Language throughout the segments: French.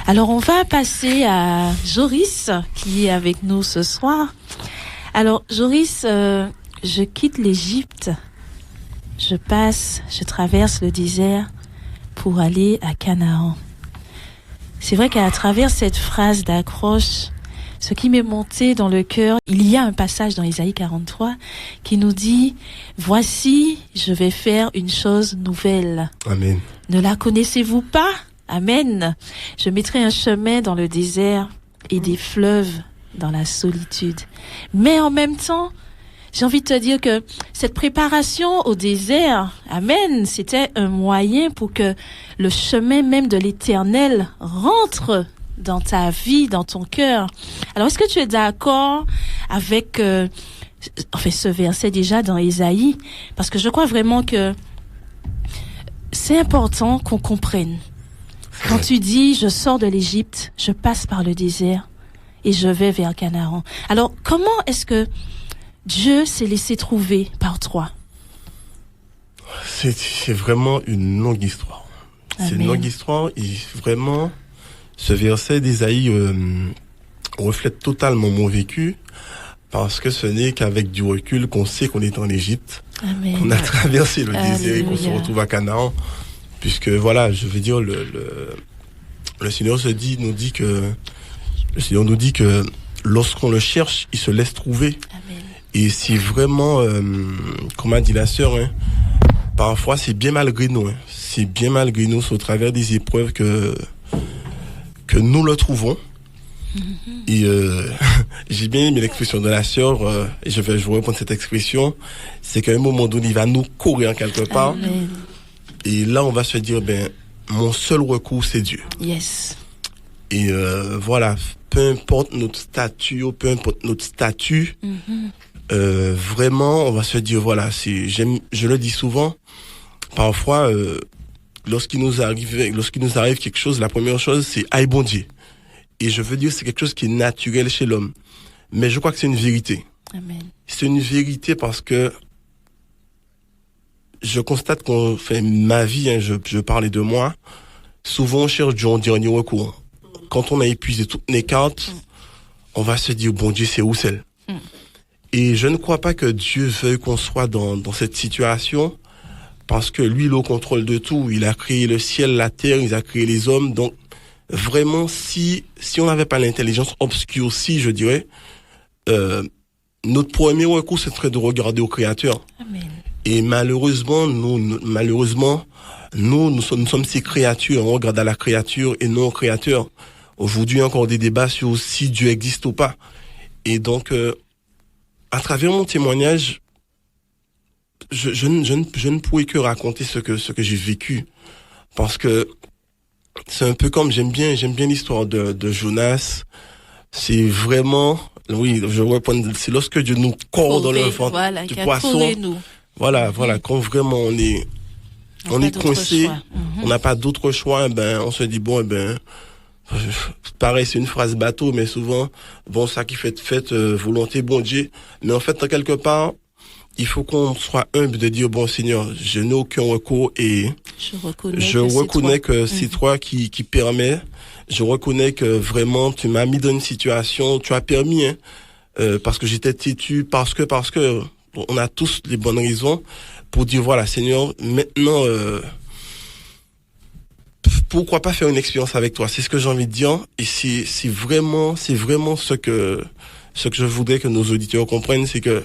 Alors, on va passer à Joris, qui est avec nous ce soir. Alors, Joris, je quitte l'Égypte. Je traverse le désert pour aller à Canaan. C'est vrai qu'à travers cette phrase d'accroche, ce qui m'est monté dans le cœur, il y a un passage dans Isaïe 43 qui nous dit « Voici, je vais faire une chose nouvelle. Amen. Ne la connaissez-vous pas ? Amen. Je mettrai un chemin dans le désert et des fleuves dans la solitude. » Mais en même temps, j'ai envie de te dire que cette préparation au désert, amen, c'était un moyen pour que le chemin même de l'Éternel rentre dans ta vie, dans ton cœur. Alors, est-ce que tu es d'accord avec ce verset déjà dans Ésaïe? Parce que je crois vraiment que c'est important qu'on comprenne. Quand tu dis, je sors de l'Égypte, je passe par le désert et je vais vers Canaan. Alors, comment est-ce que Dieu s'est laissé trouver par toi? C'est vraiment une longue histoire. Amen. C'est une longue histoire et vraiment, ce verset d'Ésaïe reflète totalement mon vécu parce que ce n'est qu'avec du recul qu'on sait qu'on est en Égypte, Amen. qu'on a traversé le désert et qu'on se Alléluia. retrouve à Canaan. Puisque voilà, je veux dire, le Seigneur nous dit que lorsqu'on le cherche, il se laisse trouver. Amen. Et c'est vraiment, comme a dit la sœur, hein, parfois c'est bien malgré nous. Hein, c'est bien malgré nous, c'est au travers des épreuves que nous le trouvons. Mm-hmm. Et j'ai bien aimé l'expression de la sœur, et je vais reprendre cette expression, c'est qu'à un moment donné, il va nous courir quelque part. Amen. Et là, on va se dire, mon seul recours, c'est Dieu. Yes. Et voilà, peu importe notre statut, vraiment, on va se dire, voilà, je le dis souvent, parfois, lorsqu'il nous arrive quelque chose, la première chose, c'est « aïe bon Dieu ». Et je veux dire, c'est quelque chose qui est naturel chez l'homme. Mais je crois que c'est une vérité. Amen. C'est une vérité parce que je constate qu'on fait ma vie, hein, je parlais de moi, souvent on cherche Dieu en dernier recours. Quand on a épuisé toutes les cartes, on va se dire, bon Dieu, c'est où celle? Et je ne crois pas que Dieu veuille qu'on soit dans cette situation, parce que lui, il est au contrôle de tout. Il a créé le ciel, la terre, il a créé les hommes. Donc, vraiment, si on n'avait pas l'intelligence obscurcie, je dirais, notre premier recours, ce serait de regarder au Créateur. Amen. Et malheureusement, nous sommes ces créatures. On regarde à la créature et non au Créateur. Aujourd'hui, il y a encore des débats sur si Dieu existe ou pas. Et donc, à travers mon témoignage, je ne pourrais que raconter ce que j'ai vécu. Parce que c'est un peu comme, j'aime bien l'histoire de Jonas. C'est vraiment, oui, c'est lorsque Dieu nous court dans le ventre du poisson. Voilà, quand vraiment on est coincé, on n'a pas d'autre choix, on se dit, pareil, c'est une phrase bateau, mais souvent, ça qui fait volonté, bon Dieu. Mais en fait, quelque part, il faut qu'on soit humble de dire, bon Seigneur, je n'ai aucun recours et je reconnais que c'est toi qui permets. Je reconnais que vraiment, tu m'as mis dans une situation, tu as permis, parce que j'étais têtu, parce que on a tous les bonnes raisons pour dire, voilà, Seigneur, maintenant, pourquoi pas faire une expérience avec toi? C'est ce que j'ai envie de dire. Et c'est vraiment ce que je voudrais que nos auditeurs comprennent, c'est que,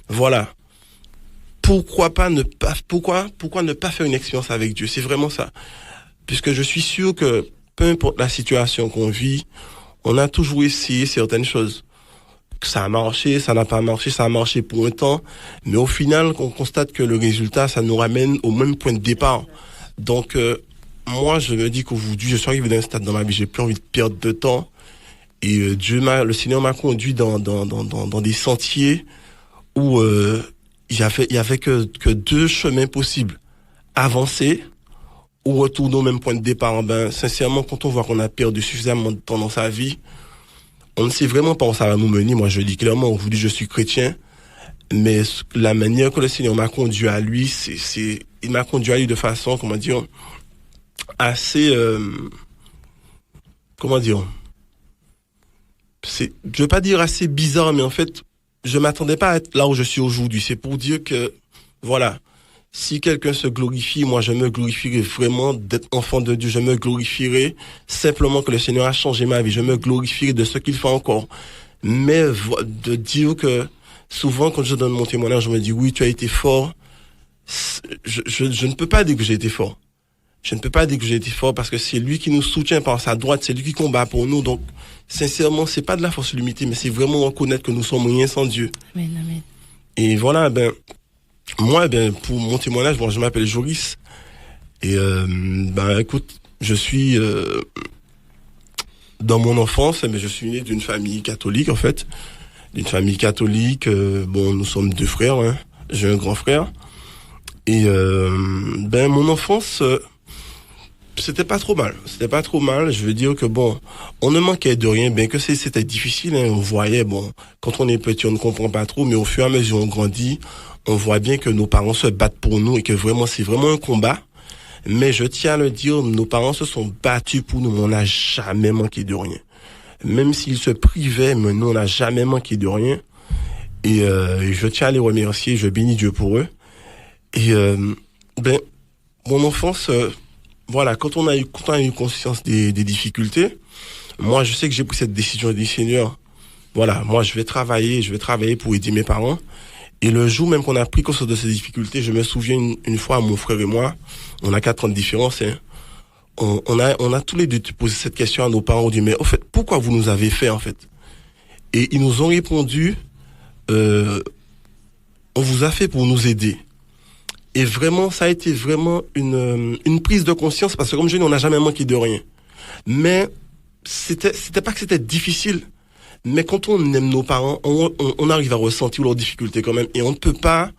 voilà, pourquoi ne pas faire une expérience avec Dieu? C'est vraiment ça. Puisque je suis sûr que, peu importe la situation qu'on vit, on a toujours essayé certaines choses. Ça a marché, ça n'a pas marché, ça a marché pour un temps, mais au final, on constate que le résultat, ça nous ramène au même point de départ. Donc, moi, je me dis qu'aujourd'hui, je suis arrivé dans un stade dans ma vie, j'ai plus envie de perdre de temps, et le Seigneur m'a conduit dans des sentiers où il y avait que deux chemins possibles: avancer ou retourner au même point de départ. Sincèrement, quand on voit qu'on a perdu suffisamment de temps dans sa vie, on ne sait vraiment pas où ça va nous mener. Moi, je dis clairement, aujourd'hui, je suis chrétien, mais la manière que le Seigneur m'a conduit à lui, il m'a conduit à lui de façon, assez, comment dire, je veux pas dire assez bizarre, mais en fait, je m'attendais pas à être là où je suis aujourd'hui. C'est pour dire que, voilà, si quelqu'un se glorifie, moi je me glorifierai vraiment d'être enfant de Dieu. Je me glorifierai simplement que le Seigneur a changé ma vie. Je me glorifierai de ce qu'il fait encore. Mais de dire que souvent quand je donne mon témoignage, je me dis oui, tu as été fort. Je ne peux pas dire que j'ai été fort. Je ne peux pas dire que j'ai été fort parce que c'est lui qui nous soutient par sa droite, c'est lui qui combat pour nous. Donc, sincèrement, c'est pas de la force limitée, mais c'est vraiment reconnaître que nous sommes rien sans Dieu. Amen, amen. Et voilà, moi, pour mon témoignage, je m'appelle Joris. Et, écoute, je suis, dans mon enfance, je suis né d'une famille catholique, en fait. D'une famille catholique, nous sommes 2 frères, hein. J'ai un grand frère. Et, mon enfance, c'était pas trop mal. C'était pas trop mal. Je veux dire que on ne manquait de rien, bien que c'était difficile, hein. On voyait, quand on est petit, on ne comprend pas trop, mais au fur et à mesure on grandit, on voit bien que nos parents se battent pour nous et que vraiment, c'est vraiment un combat. Mais je tiens à le dire, nos parents se sont battus pour nous, mais on n'a jamais manqué de rien. Même s'ils se privaient, mais nous, on n'a jamais manqué de rien. Et je tiens à les remercier, je bénis Dieu pour eux. Et mon enfance, quand on a eu conscience des difficultés, moi je sais que j'ai pris cette décision du Seigneur. Voilà, moi je vais travailler pour aider mes parents. Et le jour même qu'on a pris conscience de ces difficultés, je me souviens une fois, mon frère et moi, on a 4 ans de différence, hein, on a tous les deux posé cette question à nos parents, on dit mais au fait, pourquoi vous nous avez fait en fait? Et ils nous ont répondu, on vous a fait pour nous aider. Et vraiment, ça a été vraiment une prise de conscience parce que comme je dis, on n'a jamais manqué de rien. Mais c'était pas que c'était difficile, mais quand on aime nos parents, on arrive à ressentir leurs difficultés quand même. Et on ne peut pas,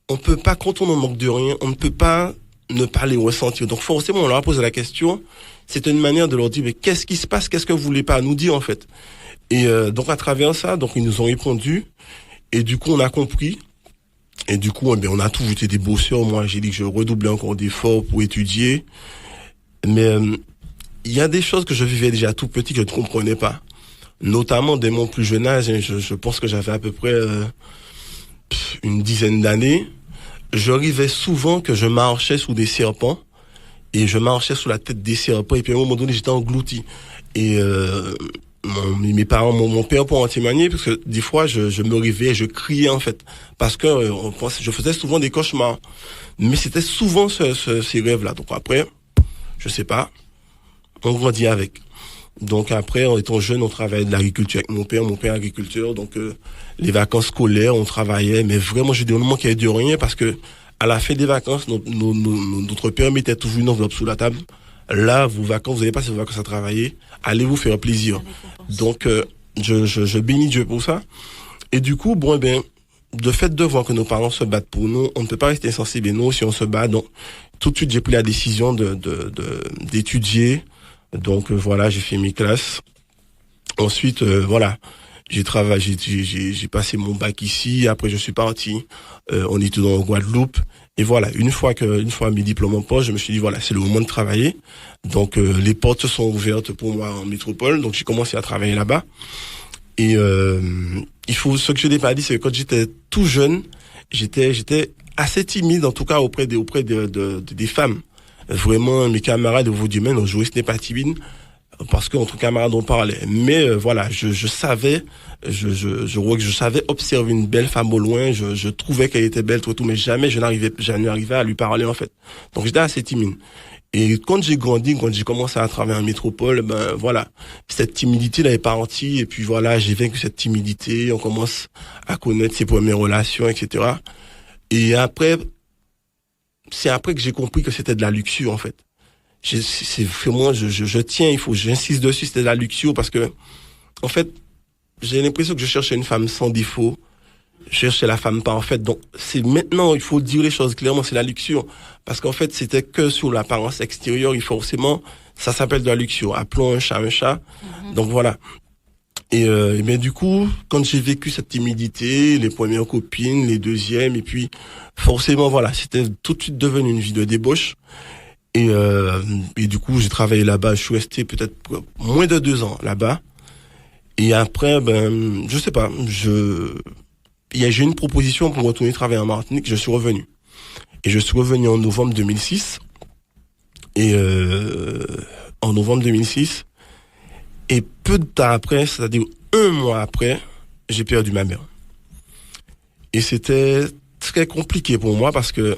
quand on en manque de rien, on ne peut pas ne pas les ressentir. Donc forcément, on leur a posé la question. C'était une manière de leur dire, mais qu'est-ce qui se passe? Qu'est-ce que vous voulez pas nous dire en fait? Et donc à travers ça, ils nous ont répondu. Et du coup, on a compris. Et du coup, on a tous été des bosseurs. Moi, j'ai dit que je redoublais encore d'efforts pour étudier. Mais il y a des choses que je vivais déjà tout petit que je ne comprenais pas. Notamment dès mon plus jeune âge, je pense que j'avais à peu près une dizaine d'années. J'arrivais souvent que je marchais sous des serpents. Et je marchais sous la tête des serpents. Et puis à un moment donné, j'étais englouti. Et mes parents, mon père pour en témoigner, parce que des fois je me réveillais, je criais en fait, parce que je faisais souvent des cauchemars, mais c'était souvent ces rêves-là. Donc après, je sais pas, on grandit avec. Donc après, en étant jeune, on travaillait de l'agriculture avec mon père agriculteur, donc les vacances scolaires, on travaillait, mais vraiment je dis au moment qu'il y avait de rien, parce que à la fin des vacances, notre père mettait toujours une enveloppe sous la table. Là, vos vacances, vous n'avez pas ces vacances à travailler, allez vous faire plaisir. Donc, je bénis Dieu pour ça. Et du coup, de fait de voir que nos parents se battent pour nous, on ne peut pas rester insensible. Et nous, si on se bat, donc, tout de suite, j'ai pris la décision d'étudier. Donc, voilà, j'ai fait mes classes. Ensuite, j'ai travaillé, j'ai passé mon bac ici. Après, je suis parti, on était en Guadeloupe. Et voilà, une fois mes diplômes en poche, je me suis dit, voilà, c'est le moment de travailler. Donc, les portes se sont ouvertes pour moi en métropole. Donc, j'ai commencé à travailler là-bas. Et, ce que je n'ai pas dit, c'est que quand j'étais tout jeune, j'étais assez timide, en tout cas, auprès des femmes. Vraiment, mes camarades, vous dites, mais non, Joris n'est pas timide. Parce qu'entre camarades, on parlait. Mais, je savais, je savais observer une belle femme au loin, je trouvais qu'elle était belle, tout, mais jamais je n'arrivais à lui parler, en fait. Donc, j'étais assez timide. Et quand j'ai grandi, quand j'ai commencé à travailler en métropole, cette timidité, elle est partie, et puis voilà, j'ai vaincu cette timidité, on commence à connaître ses premières relations, etc. Et après, c'est après que j'ai compris que c'était de la luxure, en fait. C'est vraiment, je tiens, j'insiste dessus, c'était de la luxure parce que, en fait, j'ai l'impression que je cherchais une femme sans défaut. Je cherchais la femme parfaite. Donc, c'est maintenant, il faut dire les choses clairement, c'est la luxure. Parce qu'en fait, c'était que sur l'apparence extérieure, forcément, ça s'appelle de la luxure. Appelons un chat un chat. Mm-hmm. Donc voilà. Mais du coup, quand j'ai vécu cette timidité, les premières copines, les deuxièmes, et puis, forcément, voilà, c'était tout de suite devenu une vie de débauche. Et du coup, j'ai travaillé là-bas. Je suis resté peut-être moins de 2 ans là-bas. Et après, je sais pas. J'ai eu une proposition pour retourner travailler en Martinique. Je suis revenu. Et je suis revenu en novembre 2006. Et en novembre 2006. Et peu de temps après, c'est-à-dire 1 mois après, j'ai perdu ma mère. Et c'était très compliqué pour moi parce que,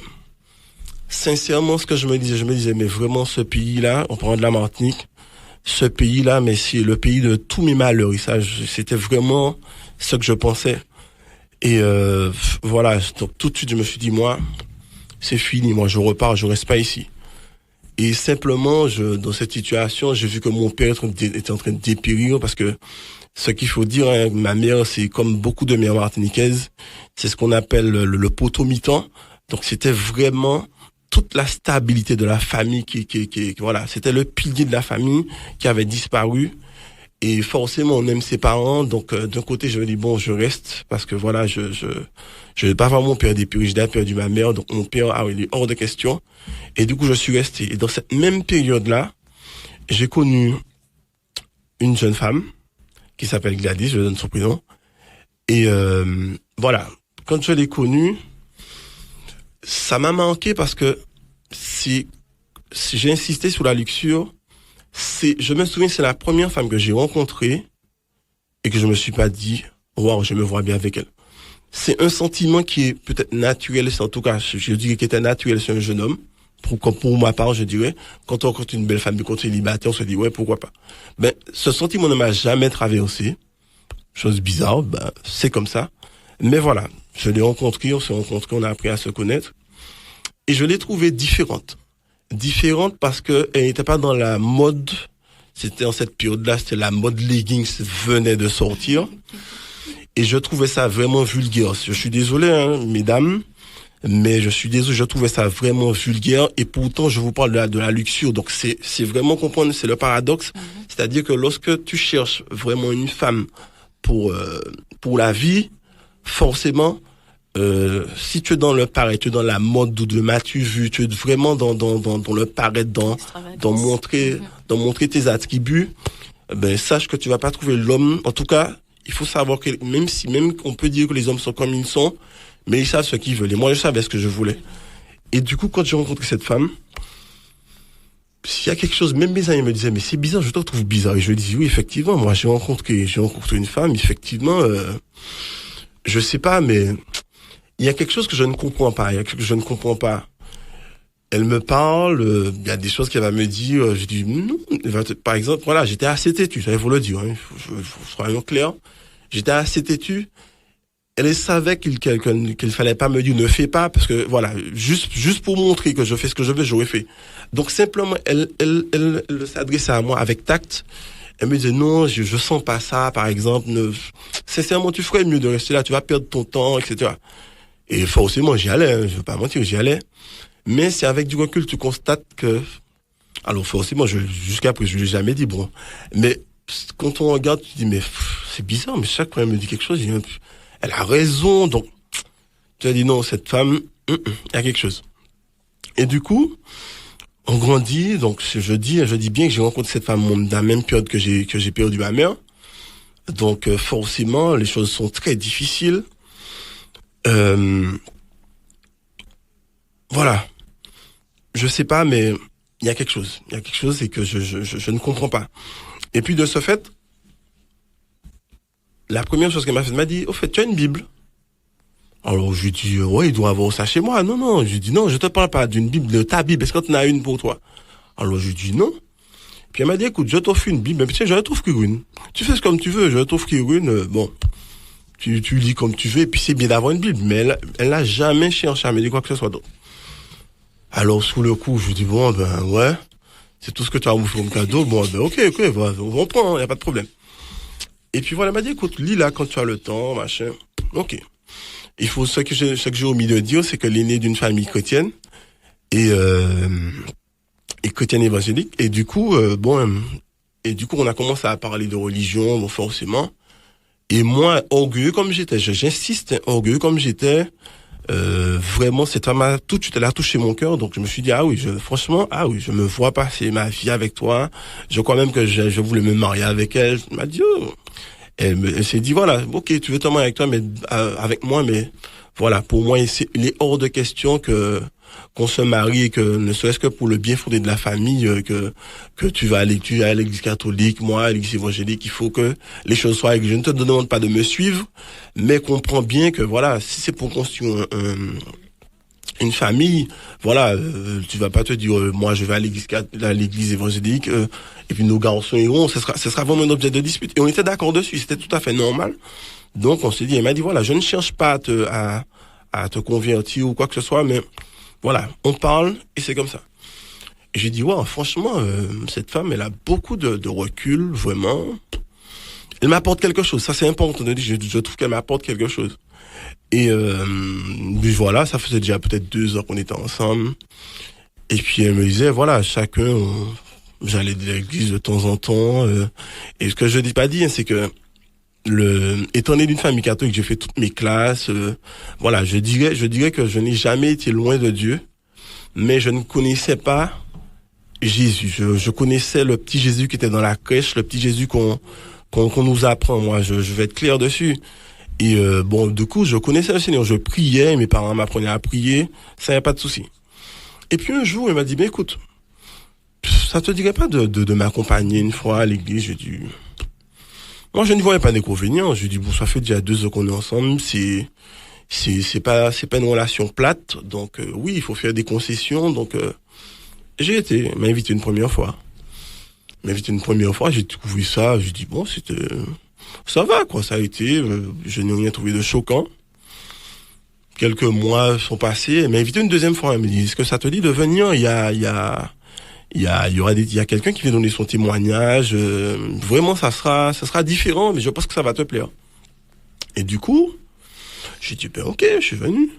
sincèrement, ce que je me disais, mais vraiment, ce pays-là, on prend de la Martinique, ce pays-là, mais c'est le pays de tous mes malheurs. Et ça, c'était vraiment ce que je pensais. Et voilà, donc tout de suite, je me suis dit, moi, c'est fini, moi, je repars, je reste pas ici. Et simplement, dans cette situation, j'ai vu que mon père était en train de dépérir parce que ce qu'il faut dire, hein, ma mère, c'est comme beaucoup de mères martiniquaises, c'est ce qu'on appelle le poteau mi-temps. Donc, c'était vraiment toute la stabilité de la famille voilà, c'était le pilier de la famille qui avait disparu. Et forcément, on aime ses parents. Donc, d'un côté, je me dis, bon, je reste parce que voilà, je vais pas voir mon père dépérir. J'ai déjà perdu ma mère. Donc, mon père, il est hors de question. Et du coup, je suis resté. Et dans cette même période-là, j'ai connu une jeune femme qui s'appelle Gladys, je donne son prénom. Et voilà, quand je l'ai connue, ça m'a manqué parce que si j'ai insisté sur la luxure, je me souviens, c'est la première femme que j'ai rencontrée et que je me suis pas dit, waouh, je me vois bien avec elle. C'est un sentiment qui est peut-être naturel, en tout cas, je dirais qu'il était naturel sur un jeune homme. Pour ma part, je dirais, quand on rencontre une belle femme, quand on est célibataire, on se dit, ouais, pourquoi pas. Ce sentiment ne m'a jamais traversé. Chose bizarre, c'est comme ça. Mais voilà, je l'ai rencontrée, on s'est rencontrés, on a appris à se connaître. Et je l'ai trouvée différente. Différente parce que elle n'était pas dans la mode. C'était en cette période-là, c'était la mode leggings venait de sortir. Et je trouvais ça vraiment vulgaire. Je suis désolé, hein, mesdames. Mais je suis désolé, je trouvais ça vraiment vulgaire et pourtant je vous parle de la luxure. Donc c'est vraiment comprendre, c'est le paradoxe. C'est-à-dire que lorsque tu cherches vraiment une femme pour la vie, forcément, si tu es dans le paraître, tu es dans la mode ou de m'as-tu vu, tu es vraiment dans le paraître, dans montrer tes attributs, sache que tu vas pas trouver l'homme. En tout cas, il faut savoir que même on peut dire que les hommes sont comme ils sont, mais ils savent ce qu'ils veulent. Et moi, je savais ce que je voulais. Et du coup, quand j'ai rencontré cette femme, s'il y a quelque chose, même mes amis me disaient, mais c'est bizarre, je te trouve bizarre. Et je lui dis, oui, effectivement, moi, j'ai rencontré une femme, effectivement, je sais pas, mais il y a quelque chose que je ne comprends pas. Elle me parle, il y a des choses qu'elle va me dire, je dis, non, par exemple, voilà, j'étais assez têtu, ça, il faut le dire, hein, soyons clairs. J'étais assez têtu. Elle savait qu'il fallait pas me dire ne fais pas parce que voilà, juste pour montrer que je fais ce que je veux, j'aurais fait. Donc simplement elle s'adressait à moi avec tact. Elle me disait non, je sens pas ça par exemple, sincèrement tu ferais mieux de rester là, tu vas perdre ton temps, etc. Et forcément j'y allais, hein, je veux pas mentir, j'y allais. Mais c'est avec du recul tu constates que alors forcément jusqu'à présent je l'ai jamais dit bon. Mais quand on regarde tu dis mais c'est bizarre, mais chaque fois elle me dit quelque chose, elle a raison, donc tu as dit non, cette femme, il y a quelque chose. Et du coup, on grandit, donc je dis bien que j'ai rencontré cette femme dans la même période que j'ai perdu ma mère. Donc forcément, les choses sont très difficiles. Voilà. Je sais pas, mais il y a quelque chose. Il y a quelque chose et que je ne comprends pas. Et puis de ce fait, la première chose qu'elle m'a fait, elle m'a dit, au fait, tu as une Bible? Alors, je lui dis, ouais, il doit avoir ça chez moi. Non, je lui dis, non, je te parle pas d'une Bible, de ta Bible. Est-ce que tu en as une pour toi? Alors, je lui dis, non. Puis elle m'a dit, écoute, je t'offre une Bible, mais tu sais, je t'offre une. Tu fais comme tu veux, je t'offre une, bon. Tu lis comme tu veux, et puis c'est bien d'avoir une Bible. Mais elle n'a jamais cherché à me dire quoi que ce soit d'autre. Alors, sous le coup, je lui dis, bon, ouais. C'est tout ce que tu as à comme cadeau. Bon, ok, on prend, y a pas de problème. Et puis voilà, elle m'a dit, écoute, lis là quand tu as le temps, machin. Ok. Il faut, ce que j'ai omis de dire, c'est que l'aîné d'une famille chrétienne et chrétienne évangélique. Et du coup, on a commencé à parler de religion, bon, forcément. Et moi, orgueilleux comme j'étais, j'insiste, orgueilleux comme j'étais, vraiment, cette femme tout de suite, elle a touché mon cœur. Donc, je me suis dit, franchement, je me vois passer ma vie avec toi. Je crois même que je voulais me marier avec elle. Elle m'a dit, elle s'est dit, voilà, ok, tu veux te marier avec toi, mais avec moi, mais voilà, pour moi, il est hors de question qu'on se marie et que, ne serait-ce que pour le bien fondé de la famille, que tu vas à l'église catholique, moi, à l'église évangélique, il faut que les choses soient réglées. Je ne te demande pas de me suivre, mais comprends bien que, voilà, si c'est pour construire une famille, voilà, tu vas pas te dire, moi, je vais à l'église évangélique, et puis nos garçons iront, ce sera vraiment un objet de dispute. Et on était d'accord dessus, c'était tout à fait normal. Donc, on s'est dit, elle m'a dit, voilà, je ne cherche pas à te convertir ou quoi que ce soit, mais voilà, on parle et c'est comme ça. Et j'ai dit, ouais, franchement, cette femme, elle a beaucoup de recul, vraiment. Elle m'apporte quelque chose, ça c'est important de dire, je trouve qu'elle m'apporte quelque chose. Et puis voilà, ça faisait déjà peut-être 2 ans qu'on était ensemble. Et puis elle me disait, voilà, chacun, j'allais à l'église de temps en temps. Et ce que je n'ai pas dit, c'est que étant né d'une famille catholique, j'ai fait toutes mes classes. Voilà, je dirais que je n'ai jamais été loin de Dieu, mais je ne connaissais pas Jésus. Je connaissais le petit Jésus qui était dans la crèche, le petit Jésus qu'on nous apprend. Moi, je vais être clair dessus. Et du coup, je connaissais le Seigneur. Je priais, mes parents m'apprenaient à prier, ça n'y a pas de souci. Et puis un jour, il m'a dit, écoute, ça te dirait pas de m'accompagner une fois à l'église? J'ai dit, moi, je ne voyais pas d'inconvénient. Je lui ai dit, ça fait déjà 2 ans qu'on est ensemble, c'est pas une relation plate, donc oui, il faut faire des concessions, donc j'ai été, m'a invité une première fois. J'ai découvert ça, j'ai dit, ça va, quoi, ça a été, je n'ai rien trouvé de choquant. Quelques mois sont passés, elle m'a invité une deuxième fois, elle me dit, est-ce que ça te dit de venir? Il y a quelqu'un qui vient donner son témoignage, vraiment, ça sera différent, mais je pense que ça va te plaire. Et du coup, j'ai dit, ok, je suis venu.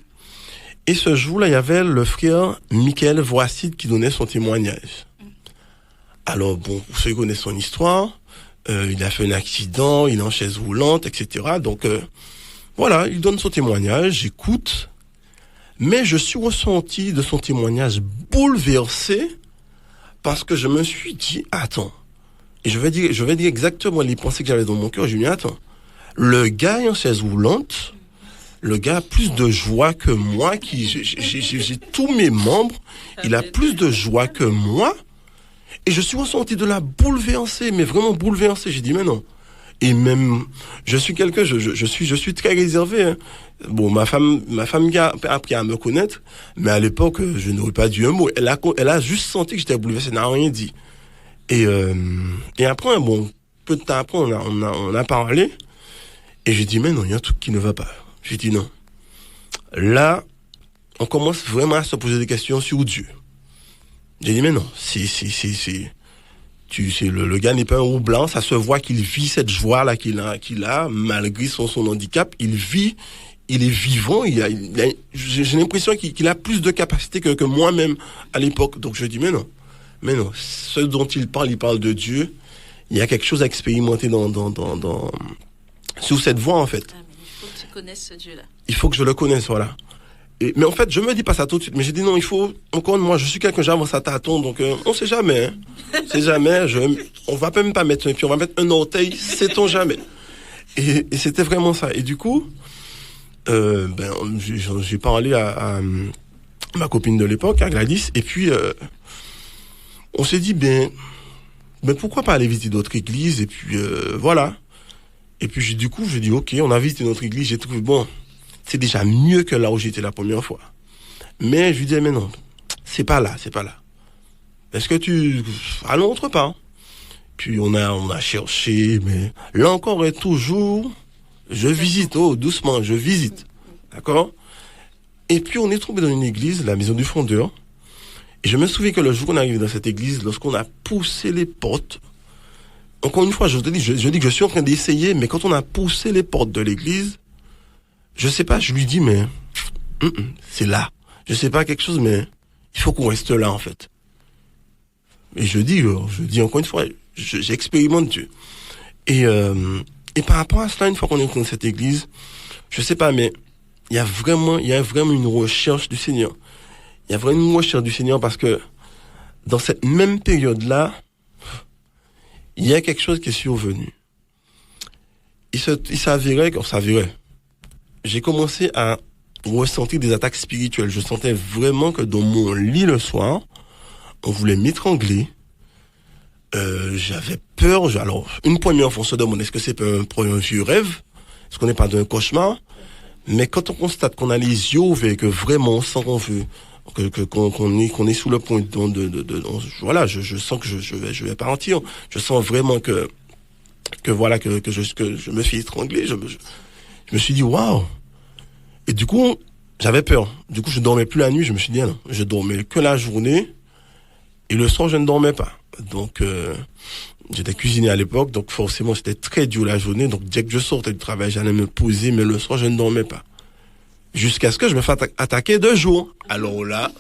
Et ce jour-là, il y avait le frère Michael Voicide qui donnait son témoignage. Alors, pour ceux qui connaissent son histoire, il a fait un accident, il est en chaise roulante, etc. Donc, voilà, il donne son témoignage, j'écoute. Mais je suis ressenti de son témoignage bouleversé parce que je me suis dit, attends. Et je vais dire exactement les pensées que j'avais dans mon cœur. Je me dis, attends. Le gars est en chaise roulante. Le gars a plus de joie que moi, j'ai tous mes membres. Il a plus de joie que moi. Et je suis ressenti de la bouleversé, mais vraiment bouleversé. J'ai dit, mais non. Et même, je suis quelqu'un, je suis très réservé, hein. Bon, ma femme a appris à me connaître, mais à l'époque, je n'aurais pas dit un mot. Elle a juste senti que j'étais bouleversé, elle n'a rien dit. Et après, peu de temps après, on a parlé, et j'ai dit, mais non, il y a un truc qui ne va pas. J'ai dit non. Là, on commence vraiment à se poser des questions sur Dieu. J'ai dit, mais non, le gars n'est pas un roux blanc, ça se voit qu'il vit cette joie-là qu'il a, malgré son handicap, il est vivant, j'ai l'impression qu'il a plus de capacité que moi-même à l'époque. Donc je dis, mais non, ce dont il parle de Dieu, il y a quelque chose à expérimenter sur cette voie, en fait. Il faut que tu connaisses ce Dieu-là. Il faut que je le connaisse, voilà. Mais en fait, je me dis pas ça tout de suite, mais j'ai dit non, il faut, encore moi, je suis quelqu'un, j'avance à tâtons, donc on sait jamais, hein. C'est jamais, on va même pas mettre un pied, on va mettre un orteil, sait-on jamais. Et c'était vraiment ça. Et du coup, j'ai parlé à ma copine de l'époque, à Gladys, et puis on s'est dit, pourquoi pas aller visiter d'autres églises, et puis voilà. Et puis du coup, j'ai dit, ok, on a visité notre église, j'ai trouvé, c'est déjà mieux que là où j'étais la première fois. Mais je lui disais, mais non, c'est pas là. Est-ce que allons autre part. Puis on a cherché, mais là encore et toujours, je visite, doucement, je visite. D'accord? Et puis on est tombé dans une église, la maison du fondeur. Et je me souviens que le jour qu'on est arrivé dans cette église, lorsqu'on a poussé les portes, encore une fois, je dis que je suis en train d'essayer, mais quand on a poussé les portes de l'église, je sais pas, je lui dis, mais c'est là. Je sais pas quelque chose, mais il faut qu'on reste là, en fait. Et je dis encore une fois, j'expérimente Dieu. Et par rapport à cela, une fois qu'on est dans cette église, je sais pas, mais il y a vraiment une recherche du Seigneur. Il y a vraiment une recherche du Seigneur parce que dans cette même période-là, il y a quelque chose qui est survenu. Il s'avérait, j'ai commencé à ressentir des attaques spirituelles. Je sentais vraiment que dans mon lit le soir, on voulait m'étrangler. J'avais peur. Alors, une première fois, on se demande est-ce que c'est un vieux rêve? Est-ce qu'on n'est pas d'un cauchemar? Mais quand on constate qu'on a les yeux ouverts, que vraiment on sent qu'on veut, qu'on est sous le point voilà, je sens que je vais partir. Je sens vraiment que je me suis étranglé. Je me suis dit waouh. Et du coup, j'avais peur. Du coup, je dormais plus la nuit. Je me suis dit non, je dormais que la journée et le soir je ne dormais pas. Donc j'étais cuisinier à l'époque, donc forcément c'était très dur la journée. Donc dès que je sortais du travail, j'allais me poser, mais le soir je ne dormais pas. Jusqu'à ce que je me fasse attaquer 2 jours. Alors là,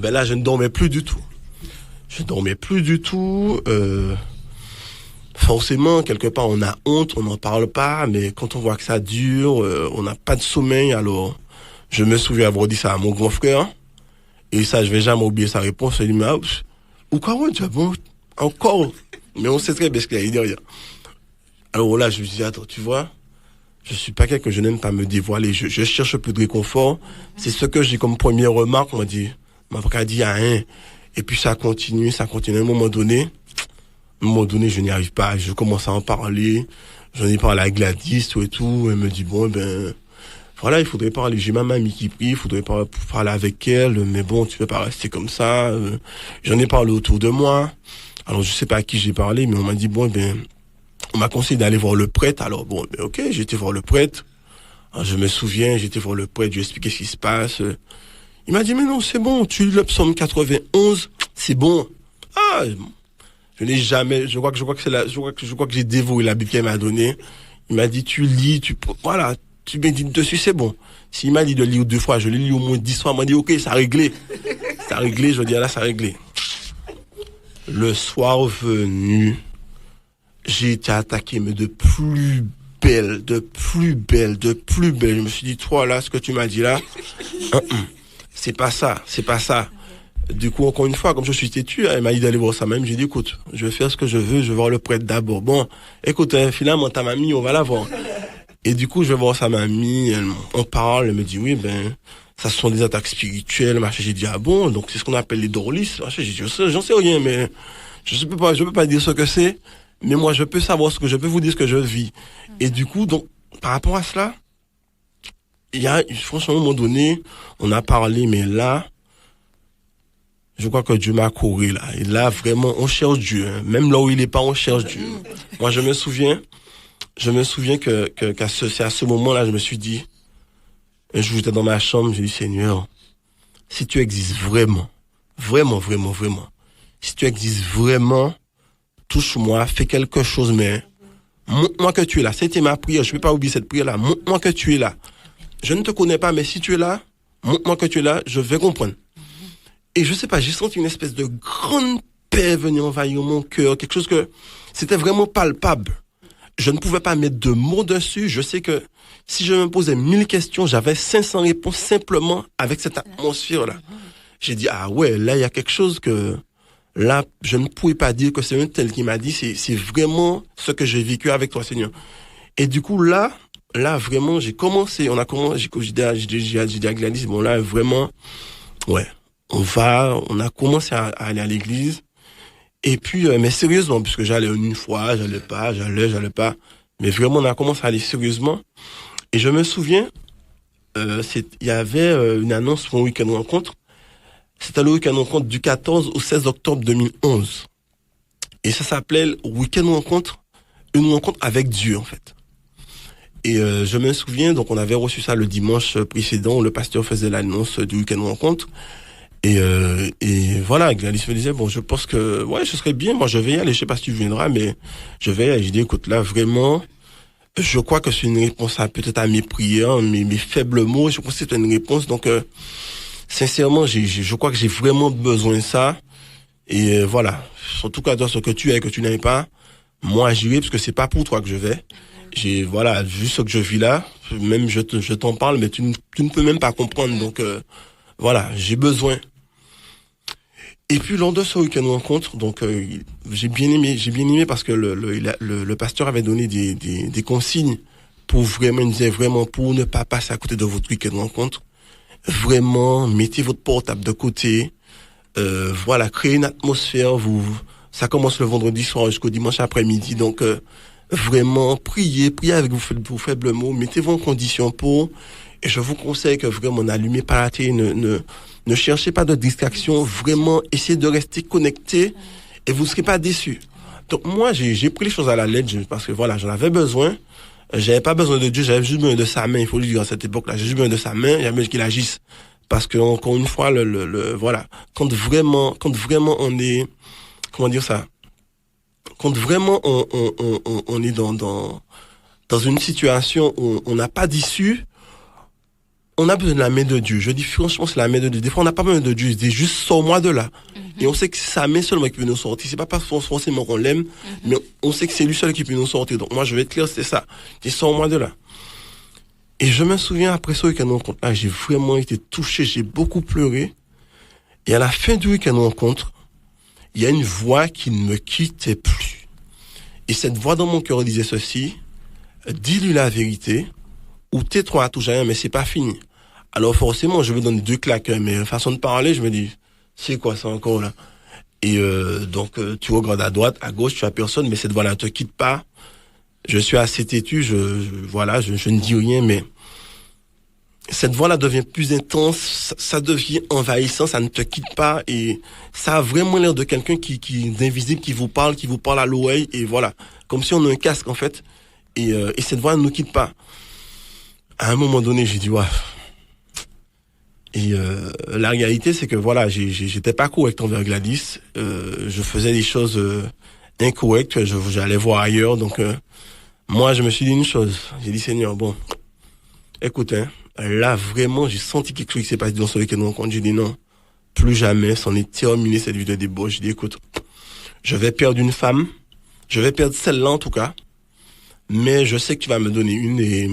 là je ne dormais plus du tout. Je dormais plus du tout. Forcément, quelque part on a honte, on n'en parle pas, mais quand on voit que ça dure, on n'a pas de sommeil. Alors je me souviens avoir dit ça à mon grand frère. Et ça, je vais jamais oublier sa réponse. Il dit, ou quoi, ouais, tu vas bon, encore. Mais on sait très bien ce qu'il y a derrière. Alors là, je me dis, attends, tu vois, je suis pas quelqu'un que je n'aime pas me dévoiler. Je cherche plus de réconfort. C'est ce que j'ai comme première remarque. On m'a dit, rien. Et puis ça continue. À un moment donné, je n'y arrive pas. Je commence à en parler. J'en ai parlé à Gladys, tout et tout. Elle me dit, bon, voilà, il faudrait parler. J'ai ma mamie qui prie, il faudrait parler avec elle, mais bon, tu peux pas rester comme ça. J'en ai parlé autour de moi. Alors, je sais pas à qui j'ai parlé, mais on m'a dit, bon, on m'a conseillé d'aller voir le prêtre. Alors, bon, ok, j'ai été voir le prêtre. Alors, je me souviens, j'ai été voir le prêtre, je lui ai expliqué ce qui se passe. Il m'a dit, mais non, c'est bon, tu lis le psaume 91, c'est bon. Ah, je n'ai jamais, je crois que j'ai dévoré la Bible qu'elle m'a donnée. Il m'a dit, tu lis, voilà. Tu médites dessus, c'est bon. S'il m'a dit de lire 2 fois, je l'ai lu au moins 10 fois, il m'a dit, ok, ça a réglé. Ça a réglé, je dis, là, ça a réglé. Le soir venu, j'ai été attaqué, mais de plus belle. Je me suis dit, toi, là, ce que tu m'as dit là, c'est pas ça. Du coup, encore une fois, comme je suis têtu, elle m'a dit d'aller voir sa mamie. J'ai dit, écoute, je vais faire ce que je veux, je vais voir le prêtre d'abord. Bon, écoute, finalement, ta mamie, on va la voir. Et du coup, je vais voir sa mamie, on parle, elle me dit, oui, ça sont des attaques spirituelles, machin. J'ai dit, ah bon, donc c'est ce qu'on appelle les dorlis, machin. J'ai dit, j'en sais rien, mais je peux pas dire ce que c'est, mais moi, je peux vous dire ce que je vis. Et du coup, donc, par rapport à cela, il y a, franchement, à un moment donné, on a parlé, mais là, je crois que Dieu m'a couru, là. Et là, vraiment, on cherche Dieu, hein. Même là où il est pas, on cherche Dieu. Moi, je me souviens c'est à ce moment-là, je me suis dit, un jour j'étais dans ma chambre, j'ai dit, Seigneur, si tu existes vraiment, si tu existes vraiment, touche-moi, fais quelque chose, mais montre-moi que tu es là. C'était ma prière, je ne peux pas oublier cette prière-là. Montre-moi que tu es là. Je ne te connais pas, mais si tu es là, montre-moi que tu es là, je vais comprendre. Et je sais pas, j'ai senti une espèce de grande paix venir envahir mon cœur, quelque chose que c'était vraiment palpable. Je ne pouvais pas mettre de mots dessus. Je sais que si je me posais 1000 questions, j'avais 500 réponses simplement avec cette atmosphère-là. J'ai dit, ah ouais, là, il y a quelque chose que, là, je ne pouvais pas dire que c'est un tel qui m'a dit, c'est vraiment ce que j'ai vécu avec toi, Seigneur. Et du coup, là, vraiment, j'ai dit à Gladys, bon, là, vraiment, ouais, on a commencé à aller à l'église. Et puis, mais sérieusement, puisque j'allais une fois, j'allais pas. Mais vraiment, on a commencé à aller sérieusement. Et je me souviens, il y avait une annonce pour un week-end rencontre. C'était le week-end rencontre du 14 au 16 octobre 2011. Et ça s'appelait week-end rencontre, une rencontre avec Dieu, en fait. Et je me souviens, donc on avait reçu ça le dimanche précédent, où le pasteur faisait l'annonce du week-end rencontre. Et voilà, Gladys me disait, bon, je pense que, ouais, ce serait bien, moi je vais y aller, je sais pas si tu viendras, mais je vais y aller. J'ai dit, écoute, là, vraiment, je crois que c'est une réponse peut-être à mes prières, mes faibles mots, je crois que c'est une réponse, donc, sincèrement, je crois que j'ai vraiment besoin de ça, et voilà, en tout cas, dans ce que tu es et que tu n'aimes pas, moi j'irai, parce que c'est pas pour toi que je vais, Voilà, vu ce que je vis là, même je t'en parle, mais tu ne peux même pas comprendre. Donc, voilà, j'ai besoin. Et puis, lors de ce week-end rencontre, donc, j'ai bien aimé parce que le pasteur avait donné des consignes pour vraiment, il disait vraiment, pour ne pas passer à côté de votre week-end rencontre. Vraiment, mettez votre portable de côté. Voilà, créez une atmosphère. Ça commence le vendredi soir jusqu'au dimanche après-midi. Donc, vraiment, priez avec vos faibles mots. Mettez-vous en condition pour. Et je vous conseille que vraiment, n'allumez pas la télé, ne cherchez pas de distraction. Vraiment, essayez de rester connecté et vous ne serez pas déçus. Donc, moi, j'ai pris les choses à la lettre parce que voilà, j'en avais besoin. J'avais pas besoin de Dieu, j'avais juste besoin de sa main. Il faut le dire à cette époque-là. J'ai juste besoin de sa main. J'avais besoin qu'il agisse. Parce que, encore une fois, voilà. Quand vraiment on est, comment dire ça? Quand vraiment on est dans une situation où on n'a pas d'issue, on a besoin de la main de Dieu. Je dis franchement, c'est la main de Dieu. Des fois, on n'a pas besoin de Dieu. Il dit juste, sors-moi de là. Et on sait que c'est sa main seulement qui peut nous sortir. C'est pas parce qu'on forcément qu'on l'aime, mais on sait que c'est lui seul qui peut nous sortir. Donc moi, je vais être clair, c'est ça. Il dit, sors-moi de là. Et je me souviens, après ce week-end rencontre, j'ai vraiment été touché, j'ai beaucoup pleuré. Et à la fin du week-end rencontre, il y a une voix qui ne me quittait plus. Et cette voix dans mon cœur disait ceci: dis-lui la vérité, ou tais-toi à tout jamais, mais c'est pas fini. Alors forcément, je me donne 2 claques, mais façon de parler, je me dis, c'est quoi ça encore là? Et donc, tu regardes à droite, à gauche, tu as personne, mais cette voix-là ne te quitte pas. Je suis assez têtu, je ne dis rien, mais cette voix-là devient plus intense, ça devient envahissant, ça ne te quitte pas, et ça a vraiment l'air de quelqu'un d'invisible, qui vous parle à l'oreille, et voilà. Comme si on a un casque, en fait, et cette voix ne nous quitte pas. À un moment donné, j'ai dit, ouais. Et la réalité, c'est que voilà, j'étais pas correct envers Gladys. Je faisais des choses incorrectes. J'allais voir ailleurs. Donc moi, je me suis dit une chose. J'ai dit, Seigneur, bon, écoute, là vraiment, j'ai senti quelque chose qui s'est passé dans ce week-end rencontre. J'ai dit non, plus jamais. C'en est terminé cette vie de débauche. J'ai dit, écoute, je vais perdre une femme. Je vais perdre celle-là en tout cas. Mais je sais que tu vas me donner une, et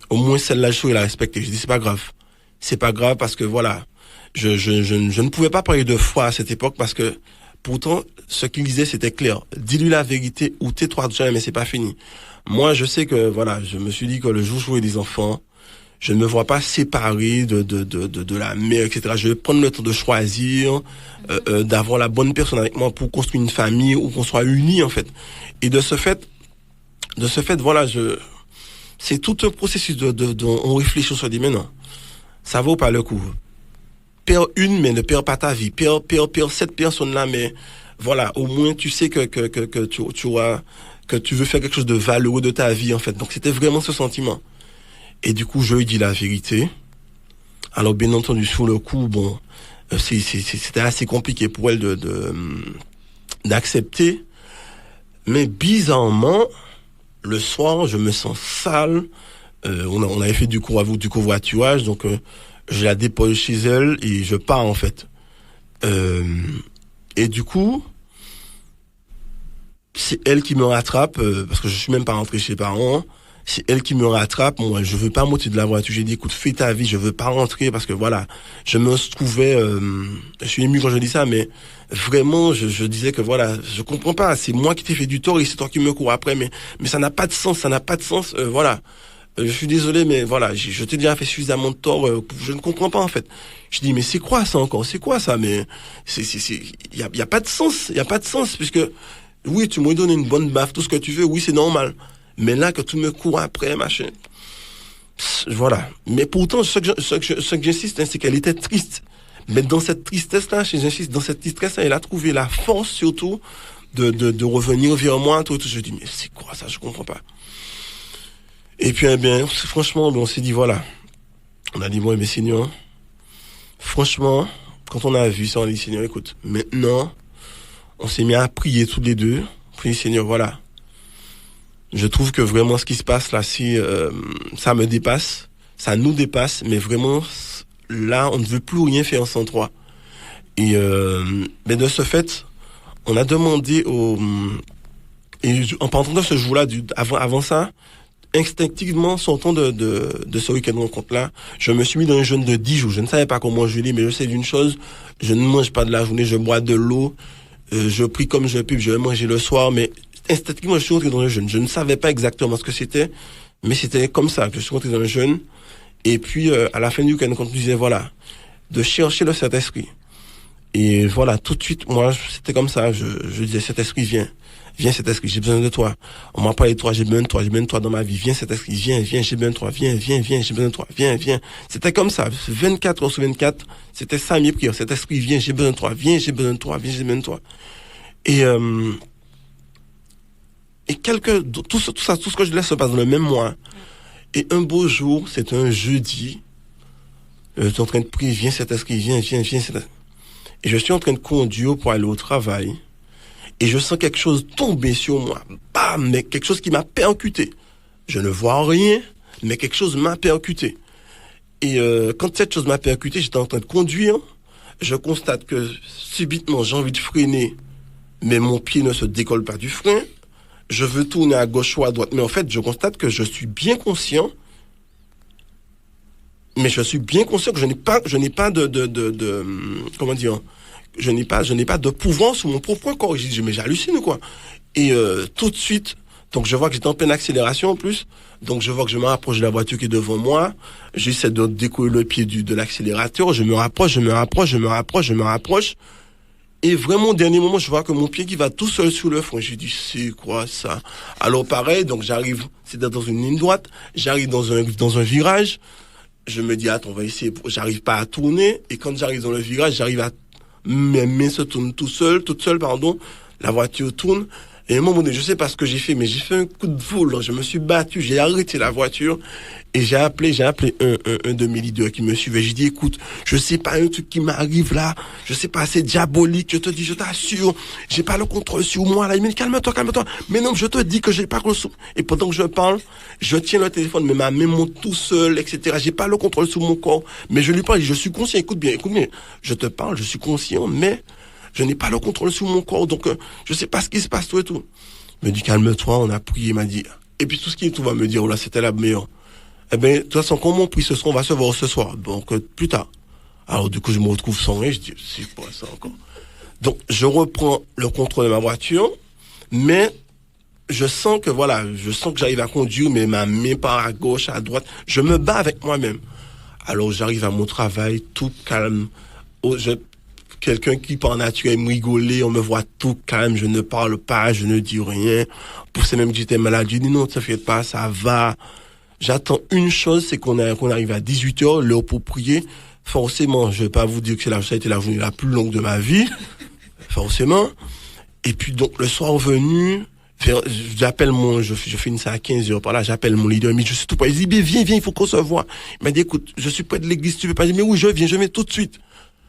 au moins celle-là, je saurais la respecter. J'ai dit, c'est pas grave. C'est pas grave parce que voilà, je ne pouvais pas parler de foi à cette époque parce que pourtant, ce qu'il disait, c'était clair. Dis-lui la vérité ou tais-toi déjà, mais c'est pas fini. Moi, je sais que voilà, je me suis dit que le jour où j'aurai des enfants, je ne me vois pas séparé de la mère, etc. Je vais prendre le temps de choisir, d'avoir la bonne personne avec moi pour construire une famille ou qu'on soit unis, en fait. Et de ce fait, voilà, c'est tout un processus on réfléchit, on se dit, mais non. Ça vaut pas le coup. Perds une, mais ne perds pas ta vie. Perds cette personne-là, mais voilà, au moins tu sais que tu veux faire quelque chose de valeureux de ta vie, en fait. Donc c'était vraiment ce sentiment. Et du coup, je lui dis la vérité. Alors bien entendu, sur le coup, bon, c'était assez compliqué pour elle d'accepter. Mais bizarrement, le soir, je me sens sale. On avait fait du covoiturage, donc je la dépose chez elle et je pars en fait. Et du coup, c'est elle qui me rattrape, parce que je suis même pas rentré chez les parents. C'est elle qui me rattrape. Moi, je veux pas monter de la voiture. J'ai dit, écoute, fais ta vie, je veux pas rentrer parce que voilà, je me trouvais, je suis ému quand je dis ça, mais vraiment, je disais que voilà, je comprends pas. C'est moi qui t'ai fait du tort et c'est toi qui me cours après, mais ça n'a pas de sens, voilà. Je suis désolé, mais voilà, je t'ai déjà fait suffisamment de tort, je ne comprends pas, en fait. Je dis, mais c'est quoi ça encore? C'est quoi ça? Mais, y a pas de sens, puisque, oui, tu m'as donné une bonne baffe, tout ce que tu veux, oui, c'est normal. Mais là, que tu me cours après, machin. Voilà. Mais pourtant, ce que j'insiste, c'est qu'elle était triste. Mais dans cette tristesse-là, j'insiste, dans cette tristesse-là, elle a trouvé la force, surtout, de revenir vers moi, tout. Je dis, mais c'est quoi ça? Je comprends pas. Et puis, eh bien, franchement, on s'est dit, voilà. On a dit, bon, mais Seigneur, franchement, quand on a vu ça, on a dit, Seigneur, écoute, maintenant, on s'est mis à prier tous les deux. Puis, Seigneur, voilà. Je trouve que vraiment, ce qui se passe là, ça me dépasse, ça nous dépasse, mais vraiment, là, on ne veut plus rien faire sans toi. Et, mais de ce fait, on a demandé et en parlant de ce jour-là, avant ça, instinctivement, sortant de ce week-end rencontre-là, je me suis mis dans un jeûne de 10 jours. Je ne savais pas comment jeûner, mais je sais d'une chose, je ne mange pas de la journée, je bois de l'eau, je prie comme je peux, je vais manger le soir, mais instinctivement, je suis rentré dans un jeûne. Je ne savais pas exactement ce que c'était, mais c'était comme ça que je suis rentré dans un jeûne. Et puis, à la fin du week-end, quand on disait, voilà, de chercher le Saint-Esprit. Et voilà, tout de suite, moi, c'était comme ça, je disais, Saint-Esprit, viens. Viens, Saint-Esprit, j'ai besoin de toi. On m'a parlé de toi, j'ai besoin de toi, j'ai besoin de toi dans ma vie. Viens, Saint-Esprit, viens, j'ai besoin de toi, viens, j'ai besoin de toi, viens. C'était comme ça, 24 heures sur 24, c'était ça mes prières. Saint-Esprit, viens, j'ai besoin de toi, viens, j'ai besoin de toi, viens, j'ai besoin de toi. Et tout ce que je laisse se passe dans le même mois. Et un beau jour, c'est un jeudi, je suis en train de prier, viens, Saint-Esprit, viens, Saint-Esprit. Et je suis en train de conduire pour aller au travail. Et je sens quelque chose tomber sur moi. Bam, mais quelque chose qui m'a percuté. Je ne vois rien, mais quelque chose m'a percuté. Et quand cette chose m'a percuté, j'étais en train de conduire. Je constate que subitement, j'ai envie de freiner, mais mon pied ne se décolle pas du frein. Je veux tourner à gauche ou à droite, mais en fait, je constate que je suis bien conscient. Mais je suis bien conscient que je n'ai pas comment dire, je n'ai pas de pouvoir sur mon propre corps. J'ai dit, mais j'hallucine ou quoi? Et tout de suite, donc je vois que j'étais en pleine accélération en plus. Donc je vois que je me rapproche de la voiture qui est devant moi. J'essaie de décoller le pied de l'accélérateur. Je me rapproche. Et vraiment, au dernier moment, je vois que mon pied qui va tout seul sur le front. J'ai dit, c'est quoi ça? Alors pareil, donc j'arrive, c'est dans une ligne droite. J'arrive dans un virage. Je me dis, attends, on va essayer. J'arrive pas à tourner. Et quand j'arrive dans le virage, mes mains se tournent toute seule, pardon. La voiture tourne. Et à un moment donné, je sais pas ce que j'ai fait, mais j'ai fait un coup de volant. Je me suis battu, j'ai arrêté la voiture. Et j'ai appelé un de mes leaders qui me suivait. J'ai dit, écoute, je sais pas, un truc qui m'arrive là. Je sais pas, c'est diabolique. Je te dis, je t'assure. J'ai pas le contrôle sur moi, là. Il me dit, calme-toi. Mais non, je te dis que j'ai pas le contrôle. Et pendant que je parle, je tiens le téléphone, mais ma main monte tout seul, etc. J'ai pas le contrôle sur mon corps. Mais je lui parle, je suis conscient. Écoute bien. Je te parle, je suis conscient, mais je n'ai pas le contrôle sur mon corps. Donc, je sais pas ce qui se passe, tout et tout. Il me dit, calme-toi, on a prié, il m'a dit. Et puis, tout ce qui est tout va me dire, oh là, c'était la meilleure. Eh ben, de toute façon, comme on prie ce soir, on va se voir ce soir. Donc, plus tard. Alors, du coup, je me retrouve sans rien. Je dis, c'est quoi ça encore? Donc, je reprends le contrôle de ma voiture, mais je sens que j'arrive à conduire, mais ma main part à gauche, à droite. Je me bats avec moi-même. Alors, j'arrive à mon travail, tout calme. Quelqu'un qui par nature aime rigoler, on me voit tout calme, je ne parle pas, je ne dis rien. Pour ces mêmes que j'étais malade, je dis non, ne t'inquiète pas, ça va. J'attends une chose, c'est qu'on arrive à 18h, l'heure pour prier. Forcément, je vais pas vous dire que ça a été la journée la plus longue de ma vie. Forcément. Et puis donc, le soir venu, je finis ça à 15h par là, j'appelle mon leader, mais je suis tout prêt. Il dit, viens, il faut qu'on se voit. Il m'a dit, écoute, je suis près de l'église, tu veux pas? Je dis, mais oui, je viens tout de suite.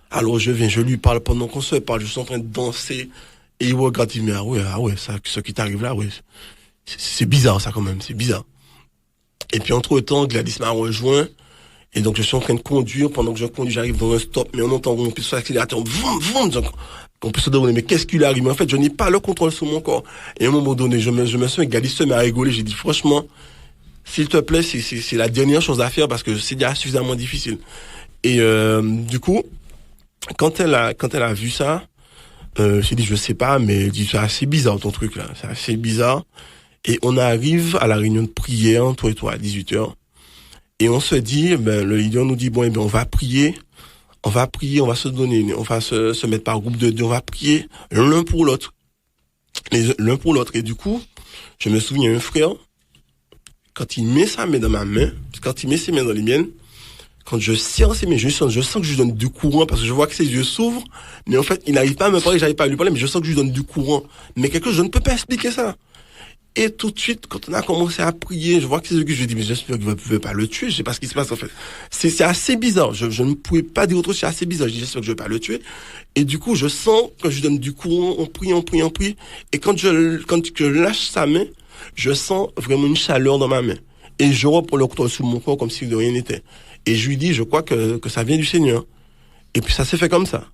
Alors je viens, je lui parle pendant qu'on se parle, je suis en train de danser, et il regarde, il me dit, ah ouais, ça, ce qui t'arrive là, ouais, c'est bizarre ça quand même, c'est bizarre. Et puis entre-temps, Gladys m'a rejoint, et donc je suis en train de conduire, pendant que je conduis, j'arrive dans un stop, mais on entend qu'on puisse sur l'accélérateur, qu'on puisse se demander, mais qu'est-ce qu'il arrive? Mais en fait, je n'ai pas le contrôle sur mon corps. Et à un moment donné, je me souviens, Gladys se met à rigoler, j'ai dit, franchement, s'il te plaît, c'est la dernière chose à faire, parce que c'est déjà suffisamment difficile. Et du coup, quand elle a vu ça, j'ai dit, je sais pas, mais elle dit, c'est assez bizarre ton truc là, c'est assez bizarre. Et on arrive à la réunion de prière, toi et toi, à 18h. Et on se dit, le leader nous dit, bon, on va prier, on va se donner, on va se mettre par groupe de deux, on va prier l'un pour l'autre. Et du coup, je me souviens, un frère, quand il met sa main dans ma main, quand il met ses mains dans les miennes, quand je serre ses mains, je sens que je lui donne du courant parce que je vois que ses yeux s'ouvrent, mais en fait, il n'arrive pas à me parler, j'arrive pas à lui parler, mais je sens que je lui donne du courant. Mais quelque chose, je ne peux pas expliquer ça. Et tout de suite, quand on a commencé à prier, je vois que ses yeux, je lui dis, mais j'espère que vous ne pouvez pas le tuer, je sais pas ce qui se passe en fait. C'est assez bizarre, je ne pouvais pas dire autre chose, c'est assez bizarre, je dis, j'espère que je ne vais pas le tuer. Et du coup, je sens que je lui donne du courant, on prie, et quand je lâche sa main, je sens vraiment une chaleur dans ma main. Et je reprends le contrôle sous mon corps comme si de rien n'était. Et je lui dis, je crois que ça vient du Seigneur. Et puis ça s'est fait comme ça.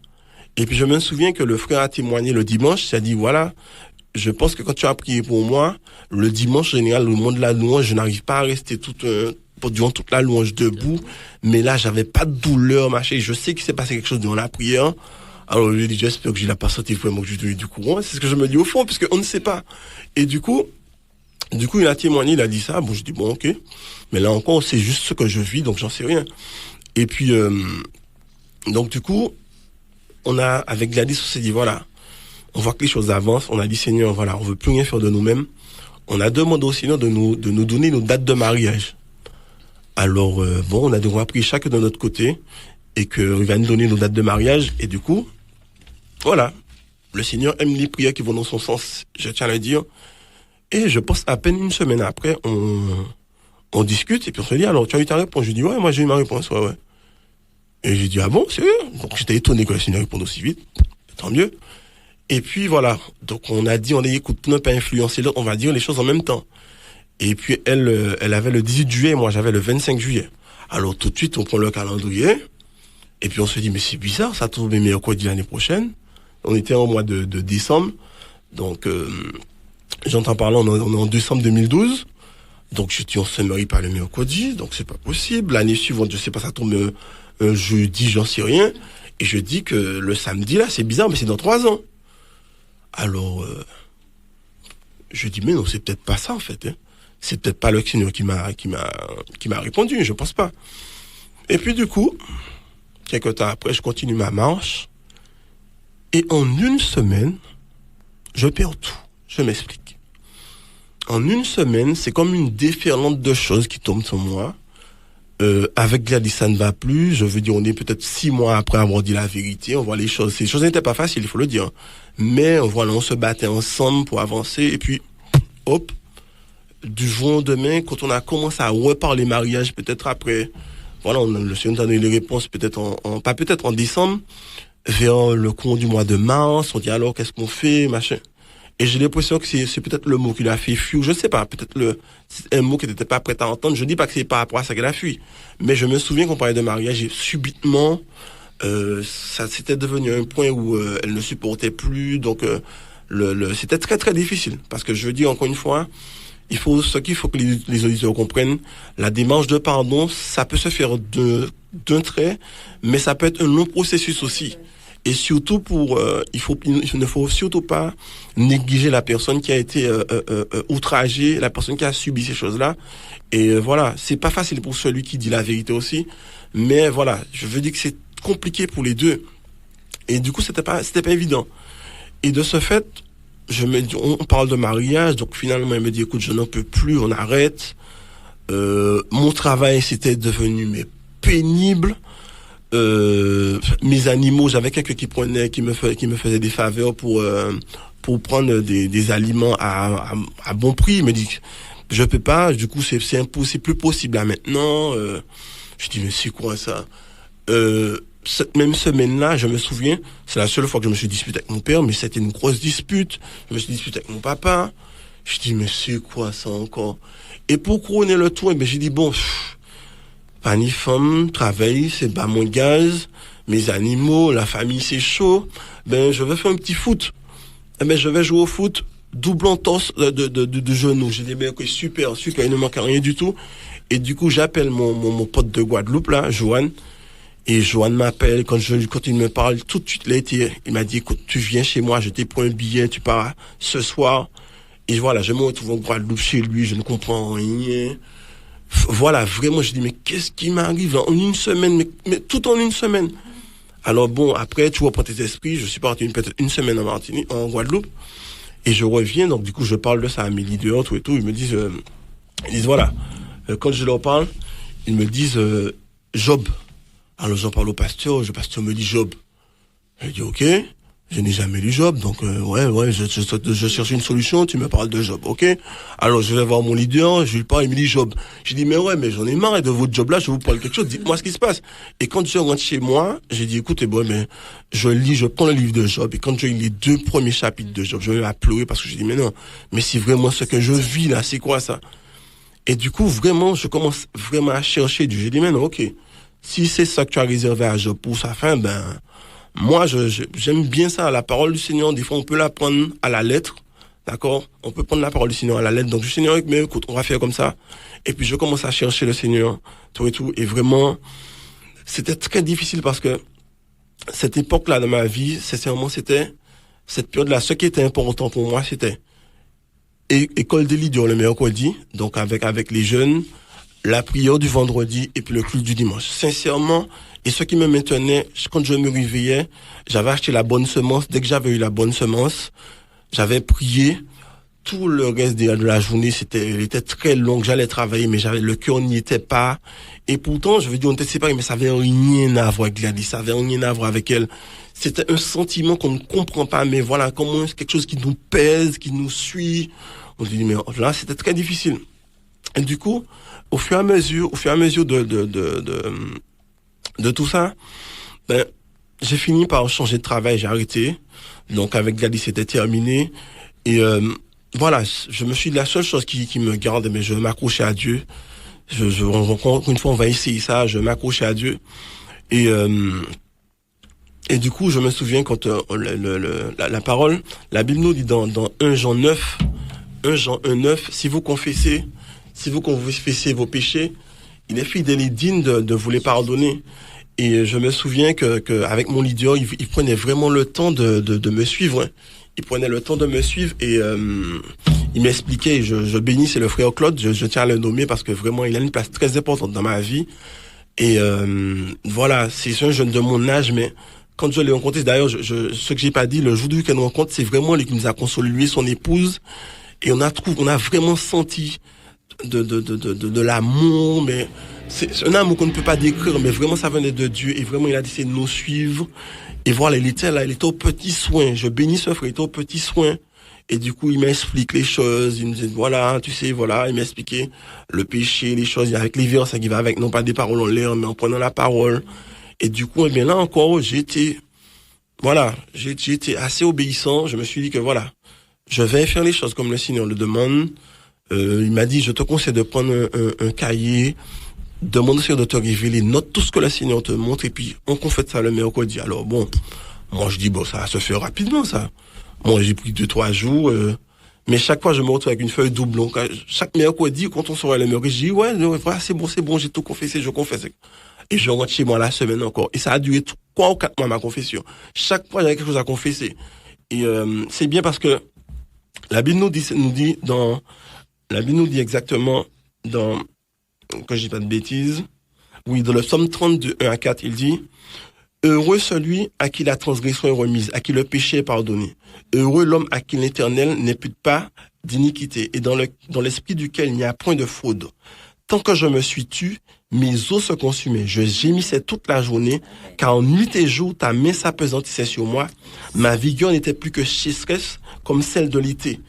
Et puis je me souviens que le frère a témoigné le dimanche, il a dit, voilà, je pense que quand tu as prié pour moi, le dimanche, en général, le moment de la louange, je n'arrive pas à rester durant toute la louange debout. Mais là, j'avais pas de douleur, machin. Je sais qu'il s'est passé quelque chose durant la prière. Alors, je lui ai dit, j'espère que je l'ai pas senti vraiment que je lui ai du courant. C'est ce que je me dis au fond, parce qu'on ne sait pas. Et du coup, il a témoigné, il a dit ça. Bon, je dis, bon, ok. Mais là encore, c'est juste ce que je vis, donc j'en sais rien. Et puis, donc du coup, avec Gladys, on s'est dit, voilà, on voit que les choses avancent. On a dit, Seigneur, voilà, on veut plus rien faire de nous-mêmes. On a demandé au Seigneur de nous donner nos dates de mariage. Alors, bon, on a pris chacun de notre côté et qu'il va nous donner nos dates de mariage. Et du coup, voilà, le Seigneur aime les prières qui vont dans son sens, je tiens à le dire. Et je pense à peine une semaine après, on discute et puis on se dit, alors, tu as eu ta réponse? Je dis, ouais, moi j'ai eu ma réponse, ouais. Et j'ai dit, ah bon, c'est vrai? Donc j'étais étonné que le Seigneur réponde aussi vite. Tant mieux. Et puis voilà, donc on a dit, écoute, pour ne pas influencer l'autre, on va dire les choses en même temps. Et puis elle avait le 18 juillet, moi j'avais le 25 juillet. Alors tout de suite, on prend le calendrier, et puis on se dit, mais c'est bizarre, ça tombe mercredi l'année prochaine. On était au mois de décembre, donc j'entends parler, on est en décembre 2012. Donc je dis, on se marie pas le mercredi, donc c'est pas possible. L'année suivante, je sais pas, ça tombe un jeudi, j'en sais rien. Et je dis que le samedi là, c'est bizarre, mais c'est dans 3 ans. Alors, je dis, mais non, c'est peut-être pas ça, en fait, hein. C'est peut-être pas le Seigneur qui m'a répondu, je pense pas. Et puis, du coup, quelques temps après, je continue ma marche. Et en une semaine, je perds tout. Je m'explique. En une semaine, c'est comme une déferlante de choses qui tombent sur moi. Avec Gladys, ça ne va plus. Je veux dire, on est peut-être 6 mois après avoir dit la vérité. On voit les choses. Ces choses n'étaient pas faciles, il faut le dire. Mais voilà, on se battait ensemble pour avancer. Et puis, hop, du jour au lendemain, quand on a commencé à reparler mariage, peut-être après, voilà, le Seigneur nous a donné les réponses, peut-être pas peut-être en décembre, vers le cours du mois de mars. On dit alors, qu'est-ce qu'on fait, machin. Et j'ai l'impression que c'est peut-être le mot qui l'a fait fuir, je sais pas, peut-être c'est un mot qui n'était pas prêt à entendre. Je dis pas que c'est par rapport à ça qu'elle a fui, mais je me souviens qu'on parlait de mariage et subitement, ça s'était devenu un point où elle ne supportait plus, donc c'était très très difficile, parce que je dis encore une fois, il faut que les auditeurs comprennent, la démarche de pardon, ça peut se faire d'un trait, mais ça peut être un long processus aussi. Et surtout il ne faut surtout pas négliger la personne qui a été outragée, la personne qui a subi ces choses-là. Et voilà, c'est pas facile pour celui qui dit la vérité aussi, mais voilà, je veux dire que c'est compliqué pour les deux. Et du coup, c'était pas évident. Et de ce fait, on parle de mariage, donc finalement, elle me dit, écoute, je n'en peux plus, on arrête. Mon travail, c'était devenu pénible. Mes animaux, j'avais quelqu'un qui me faisait des faveurs pour prendre des aliments à bon prix. Il me dit, je peux pas, du coup, c'est plus possible là maintenant. Je dis, mais c'est quoi ça? Cette même semaine-là, je me souviens, c'est la seule fois que je me suis disputé avec mon père, mais c'était une grosse dispute. Je me suis disputé avec mon papa. Je dis, mais c'est quoi ça encore? Et pour couronner le tout, j'ai dit, bon, pas ni femme, travail, c'est pas mon gaz, mes animaux, la famille, c'est chaud. Je vais faire un petit foot. Je vais jouer au foot, double entorse de genou. J'ai dit, ok, super, il ne manque rien du tout. Et du coup, j'appelle mon pote de Guadeloupe, là, Johan. Et Johan m'appelle, quand il me parle, tout de suite, il m'a dit, écoute, tu viens chez moi, je t'ai pris un billet, tu pars ce soir. Et voilà, je me retrouve en Guadeloupe chez lui, je ne comprends rien. Voilà, vraiment, je dis, mais qu'est-ce qui m'arrive en une semaine, mais tout en une semaine. Alors bon, après, tu reprends tes esprits, je suis parti peut-être une semaine en Guadeloupe, et je reviens, donc du coup, je parle de ça à mes leaders, tout et tout, ils me disent, voilà, quand je leur parle, ils me disent, Job. Alors j'en parle au pasteur, le pasteur me dit Job. Je dis, ok, je n'ai jamais lu Job, donc je cherche une solution, tu me parles de Job, ok. Alors je vais voir mon leader, je lui parle, il me dit Job. Je dis, mais j'en ai marre de votre job là, je vous parle quelque chose, dites-moi ce qui se passe. Et quand je rentre chez moi, j'ai dit, écoutez, je prends le livre de Job, et quand je lis les 2 premiers chapitres de Job, je vais à pleurer parce que je dis, mais non, mais c'est vraiment ce que je vis là, c'est quoi ça? Et du coup, vraiment, je commence vraiment à chercher Dieu. J'ai dit, mais non, ok, si c'est ça que tu as réservé à Job pour sa fin, moi, j'aime bien ça, la parole du Seigneur, des fois on peut la prendre à la lettre, D'accord? On peut prendre la parole du Seigneur à la lettre. Donc, je dis, Seigneur, mais écoute, on va faire comme ça. Et puis, je commence à chercher le Seigneur, tout et tout. Et vraiment, c'était très difficile parce que cette époque-là de ma vie, sincèrement, c'était cette période-là. Ce qui était important pour moi, c'était école de leader le mercredi, donc avec les jeunes, la prière du vendredi et puis le culte du dimanche. Sincèrement, et ce qui me maintenait, quand je me réveillais, j'avais acheté la bonne semence. Dès que j'avais eu la bonne semence, j'avais prié. Tout le reste de la journée, elle était très longue. J'allais travailler, mais le cœur n'y était pas. Et pourtant, je veux dire, on était séparés, mais ça avait rien à voir avec Gladys, ça avait rien à voir avec elle. C'était un sentiment qu'on ne comprend pas, mais voilà, comment c'est quelque chose qui nous pèse, qui nous suit. On se dit, mais là, c'était très difficile. Et du coup, au fur et à mesure de tout ça, j'ai fini par changer de travail, j'ai arrêté. Donc, avec Gladys, c'était terminé. Et, voilà, je me suis dit, la seule chose qui me garde, mais je m'accrochais à Dieu. Encore une fois, on va essayer ça, je m'accrochais à Dieu. Et du coup, je me souviens quand la parole, la Bible nous dit dans 1 Jean 9, si vous confessez vos péchés, il est fidèle et digne de vous les pardonner. Et je me souviens que avec mon leader, il prenait vraiment le temps de me suivre. Il prenait le temps de me suivre et il m'expliquait, et je bénis, c'est le frère Claude, je tiens à le nommer parce que vraiment il a une place très importante dans ma vie. Et voilà, c'est un jeune de mon âge, mais quand je l'ai rencontré, d'ailleurs, ce que j'ai pas dit, le jour du week-end rencontre, c'est vraiment lui qui nous a consolé, lui et son épouse, et on a vraiment senti de l'amour, mais c'est un amour qu'on ne peut pas décrire, mais vraiment ça venait de Dieu, et vraiment il a décidé de nous suivre. Et voilà, il était au petit soin. Je bénis ce frère, il était au petit soin. Et du coup, il m'explique les choses. Il me dit, voilà, tu sais, voilà, il m'expliquait le péché, les choses, avec les versets qui va avec, non pas des paroles en l'air, mais en prenant la parole. Et du coup, eh bien là encore, j'ai été assez obéissant. Je me suis dit que voilà, je vais faire les choses comme le Seigneur le demande. Il m'a dit, je te conseille de prendre un cahier, demande au Seigneur de te révéler, note tout ce que le Seigneur te montre, et puis on confesse ça le mercredi. Alors bon, moi je dis, bon, ça va se faire rapidement, ça. Moi j'ai pris 2-3 jours, mais chaque fois je me retrouve avec une feuille double. Donc, chaque mercredi, quand on sera le mercredi, je dis, ouais, voilà, c'est bon, j'ai tout confessé, je confesse. Et je rentre chez moi la semaine encore. Et ça a duré 3 ou 4 mois, ma confession. Chaque fois, j'avais quelque chose à confesser. Et c'est bien parce que la Bible la Bible nous dit exactement que je dis pas de bêtises. Oui, dans le psaume 32, 1-4, il dit, heureux celui à qui la transgression est remise, à qui le péché est pardonné. Heureux l'homme à qui l'Éternel n'impute pas d'iniquité et dans l'esprit duquel il n'y a point de fraude. Tant que je me suis tu, mes os se consumaient. Je gémissais toute la journée, car en nuit et jour, ta main s'apesantissait sur moi. Ma vigueur n'était plus que chasseresse, comme celle de l'été.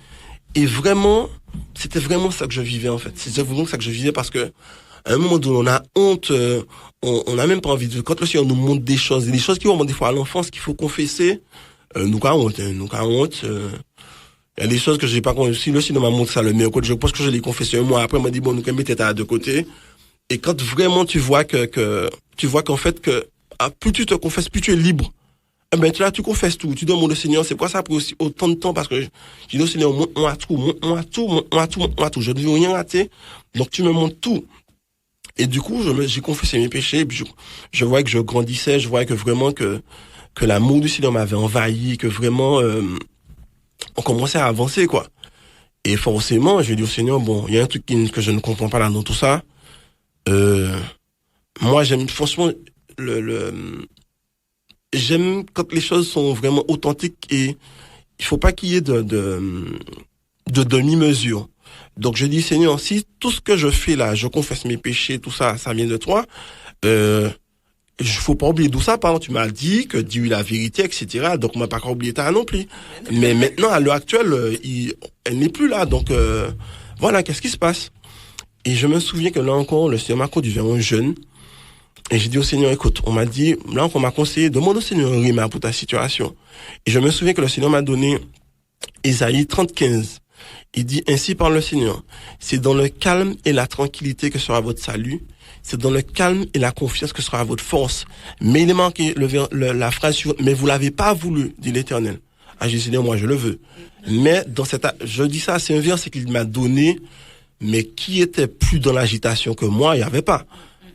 Et vraiment, c'était vraiment ça que je vivais, en fait. C'était vraiment ça que je vivais parce que, à un moment donné, on a honte, on n'a même pas envie de, quand le Seigneur nous montre des choses qui vont des fois à l'enfance qu'il faut confesser, nous avons honte, il y a des choses que j'ai pas compris. Si le Seigneur m'a montré ça le mercredi, je pense que je l'ai confessé un mois après, il m'a dit, bon, nous, quand même, t'étais à deux côtés. Et quand vraiment tu vois qu'en fait, plus tu te confesses, plus tu es libre. Eh ben, là, tu confesses tout. Tu demandes au Seigneur, c'est quoi ça a pris aussi autant de temps? Parce que je dis au Seigneur, montre-moi tout. Je ne veux rien rater. Donc, tu me montres tout. Et du coup, j'ai confessé mes péchés, et puis je voyais que je grandissais, je voyais que vraiment que l'amour du Seigneur m'avait envahi, que vraiment, on commençait à avancer, quoi. Et forcément, je dis au Seigneur, bon, il y a un truc que je ne comprends pas là dans tout ça. Moi, j'aime, franchement, j'aime quand les choses sont vraiment authentiques et il faut pas qu'il y ait de demi-mesure. Donc, je dis, Seigneur, si tout ce que je fais là, je confesse mes péchés, tout ça, ça vient de toi, il faut pas oublier d'où ça part. Tu m'as dit que dis-lui la vérité, etc. Donc, on m'a pas encore oublié ça non plus. Mais maintenant, à l'heure actuelle, elle n'est plus là. Donc, voilà, qu'est-ce qui se passe? Et je me souviens que là encore, le Seigneur m'a conduit vers un jeune. Et j'ai dit au Seigneur, écoute, on m'a dit, là on m'a conseillé, demande au Seigneur un rima pour ta situation. Et je me souviens que le Seigneur m'a donné Ésaïe 30:15. Il dit, ainsi parle le Seigneur, c'est dans le calme et la tranquillité que sera votre salut. C'est dans le calme et la confiance que sera votre force. Mais il est marqué la phrase suivante, mais vous l'avez pas voulu, dit l'Éternel. Ah, j'ai dit, Seigneur, moi je le veux. Mais je dis ça, c'est un verset qu'il m'a donné, mais qui était plus dans l'agitation que moi, il n'y avait pas.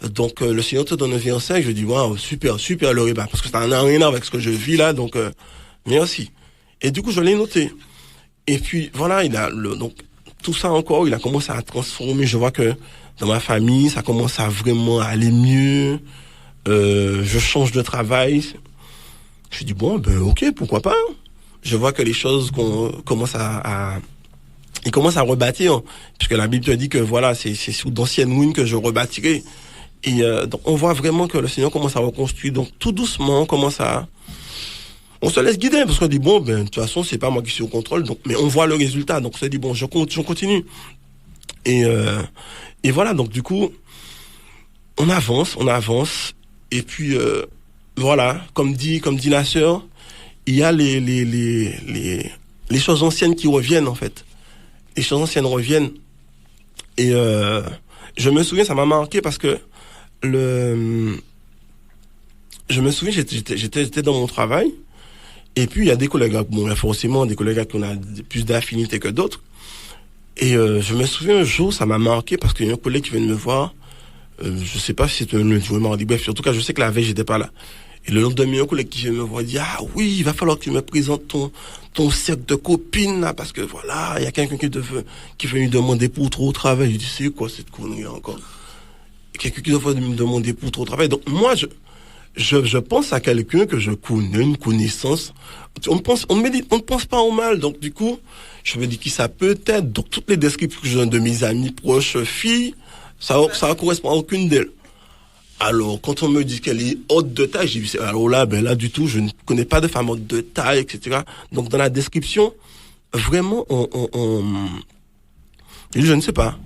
Donc, le Seigneur te donne un verset, je dis, waouh, super, le repas, parce que ça n'a rien avec ce que je vis là, donc, merci. Et du coup, je l'ai noté. Et puis, voilà, donc, tout ça encore, il a commencé à transformer. Je vois que dans ma famille, ça commence à vraiment aller mieux. Je change de travail. Je dis, bon, ok, pourquoi pas. Je vois que les choses commencent ils commencent à rebâtir, puisque la Bible te dit que voilà, c'est sous d'anciennes ruines que je rebâtirai. Et donc on voit vraiment que le Seigneur commence à reconstruire. Donc tout doucement, on se laisse guider, parce qu'on dit, bon, de toute façon, c'est pas moi qui suis au contrôle, donc, mais on voit le résultat. Donc on se dit, bon, je continue. Et voilà, donc du coup, on avance. Et puis, voilà, comme dit la sœur, il y a les choses anciennes qui reviennent, en fait. Les choses anciennes reviennent. Et je me souviens, ça m'a marqué parce que je me souviens, j'étais dans mon travail, et puis il y a des collègues, bon, il y a forcément des collègues qui ont plus d'affinité que d'autres. Et je me souviens un jour, ça m'a marqué parce qu'il y a un collègue qui vient de me voir. Je sais pas si c'est un lundi ou un mardi, bref, en tout cas, je sais que la veille, j'étais pas là. Et le lendemain, un collègue qui vient me voir dit, ah oui, il va falloir que tu me présentes ton cercle de copines, là, parce que voilà, il y a quelqu'un qui est venu demander pour trop au travail. Je dis, c'est quoi cette connerie encore? Quelqu'un qui doit me demander pour trop au travail. Donc, moi, je pense à quelqu'un que je connais, une connaissance. On ne pense pas au mal. Donc, du coup, je me dis qui ça peut être. Donc, toutes les descriptions que j'ai de mes amis proches, filles, ça correspond à aucune d'elles. Alors, quand on me dit qu'elle est haute de taille, j'ai dit, alors là, là, du tout, je ne connais pas de femme haute de taille, etc. Donc, dans la description, vraiment, je ne sais pas.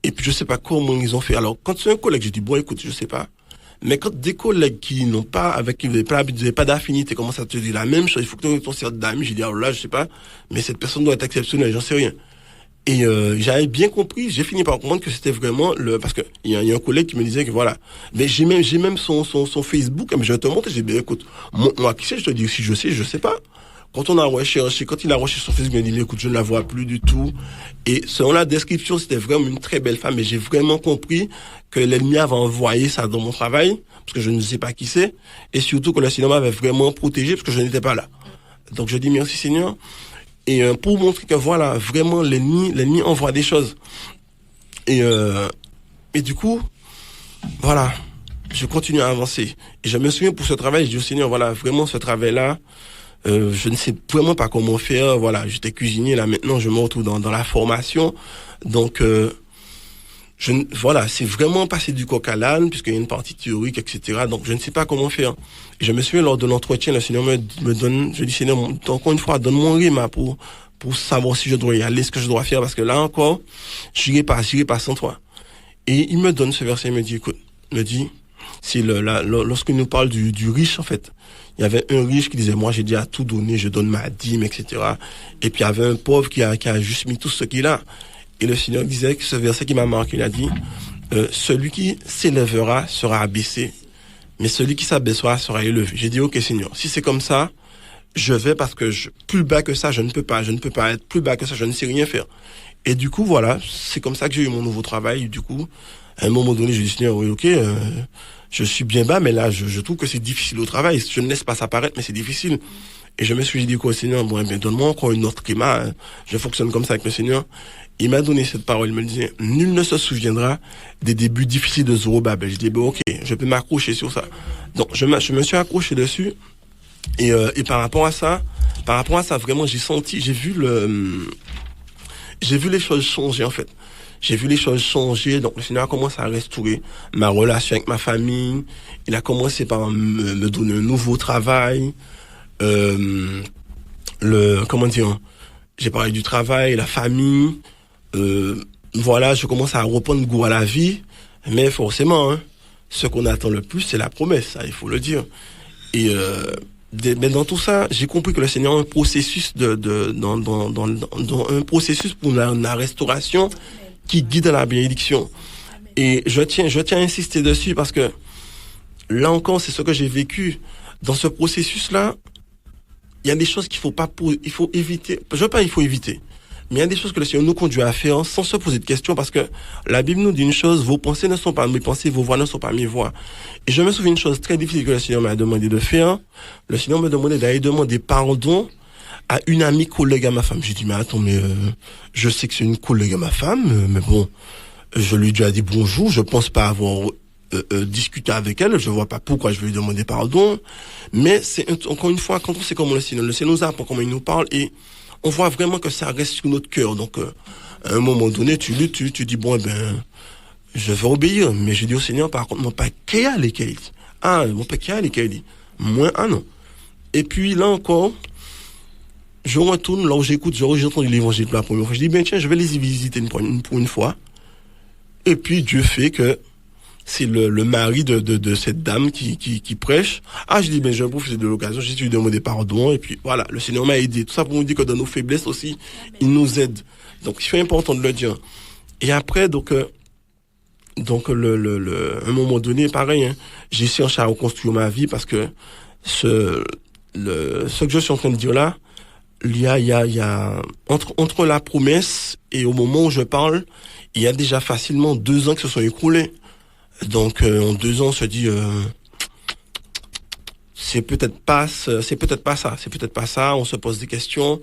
Et puis, je sais pas comment ils ont fait. Alors, quand c'est un collègue, je dis, bon, écoute, je sais pas. Mais quand des collègues qui n'ont pas, avec qui vous n'avez pas d'affinité, commencent à te dire la même chose, il faut que tu aies ton cercle d'amis, j'ai dit, alors là, je sais pas, mais cette personne doit être exceptionnelle, j'en sais rien. Et j'avais bien compris, j'ai fini par comprendre que c'était vraiment parce que il y a un collègue qui me disait que voilà, mais j'ai même son Facebook, mais je vais te montrer, j'ai dit, écoute, moi qui sais, je te dis si je sais pas. Quand il a recherché sur Facebook, il m'a dit, écoute, je ne la vois plus du tout. Et selon la description, c'était vraiment une très belle femme, et j'ai vraiment compris que l'ennemi avait envoyé ça dans mon travail, parce que je ne sais pas qui c'est, et surtout que le Seigneur m'avait vraiment protégé, parce que je n'étais pas là. Donc je dis merci Seigneur. Et pour montrer que voilà, vraiment l'ennemi envoie des choses. Et du coup, voilà, je continue à avancer. Et je me souviens pour ce travail, je dis au Seigneur, voilà, vraiment ce travail-là, je ne sais vraiment pas comment faire. Voilà, j'étais cuisinier, là maintenant je me retrouve dans la formation. Donc voilà, c'est vraiment passer du coq à l'âne, puisqu'il y a une partie théorique, etc. Donc je ne sais pas comment faire. Et je me souviens lors de l'entretien, le Seigneur me donne, je dis Seigneur, encore une fois, donne-moi un rima pour savoir si je dois y aller, ce que je dois faire, parce que là encore, j'irai pas sans toi. Et il me donne ce verset, il me dit, écoute, c'est lorsqu'il nous parle du riche, en fait. Il y avait un riche qui disait, moi j'ai déjà tout donné, je donne ma dîme, etc. Et puis il y avait un pauvre qui a juste mis tout ce qu'il a. Et le Seigneur disait que ce verset qui m'a marqué, il a dit, celui qui s'élèvera sera abaissé, mais celui qui s'abaissera sera élevé. J'ai dit, ok Seigneur, si c'est comme ça, je vais, parce que plus bas que ça, je ne peux pas être plus bas que ça, je ne sais rien faire. Et du coup, voilà, c'est comme ça que j'ai eu mon nouveau travail. Et du coup, à un moment donné, je dis, Seigneur, oui, ok, je suis bien bas, mais là, je trouve que c'est difficile au travail. Je ne laisse pas ça paraître, mais c'est difficile. Et je me suis dit, quoi, Seigneur, bon, bien, donne-moi encore une autre climat. Je fonctionne comme ça avec le Seigneur. Il m'a donné cette parole. Il me disait, nul ne se souviendra des débuts difficiles de Zorobabel. Je dis, bon, ok, je peux m'accrocher sur ça. Donc, je me suis accroché dessus. Et par rapport à ça, vraiment, j'ai vu les choses changer, en fait. J'ai vu les choses changer, donc le Seigneur a commencé à restaurer ma relation avec ma famille. Il a commencé par me donner un nouveau travail. J'ai parlé du travail, la famille. Voilà, je commence à reprendre goût à la vie. Mais forcément, ce qu'on attend le plus, c'est la promesse, ça, il faut le dire. Et mais dans tout ça, j'ai compris que le Seigneur a un processus un processus pour la restauration qui guide la bénédiction. Et je tiens à insister dessus parce que là encore, c'est ce que j'ai vécu. Dans ce processus-là, il y a des choses il faut éviter. Je veux pas, il faut éviter. Mais il y a des choses que le Seigneur nous conduit à faire sans se poser de questions, parce que la Bible nous dit une chose: vos pensées ne sont pas mes pensées, vos voix ne sont pas mes voix. Et je me souviens une chose très difficile que le Seigneur m'a demandé de faire. Le Seigneur me demandait d'aller demander pardon à une amie collègue à ma femme. J'ai dit, mais attends, je sais que c'est une collègue à ma femme, mais bon, je lui ai déjà dit bonjour, je pense pas avoir discuté avec elle, je vois pas pourquoi je vais lui demander pardon. Mais encore une fois, quand on sait comment le Seigneur nous apprend, comment il nous parle, et on voit vraiment que ça reste sur notre cœur. Donc, à un moment donné, tu dis, bon, je vais obéir. Mais je dis au Seigneur, par contre, mon père, mon père, moi, non. Et puis, là encore, je retourne, là où j'ai entendu l'évangile pour la première fois. Je dis, tiens, je vais les visiter pour une fois. Et puis, Dieu fait que c'est le mari de cette dame qui prêche. Je dis, je vais profiter de l'occasion, j'ai lui demandé pardon, et puis voilà, le Seigneur m'a aidé. Tout ça pour nous dire que dans nos faiblesses aussi, il nous aide. Donc, c'est important de le dire. Et après, donc, à un moment donné, pareil, j'ai cherché à reconstruire ma vie, parce que ce que je suis en train de dire là, il y a, entre la promesse et au moment où je parle, il y a déjà facilement 2 ans qui se sont écoulés. Donc, en 2 ans, on se dit, c'est peut-être pas ça, on se pose des questions,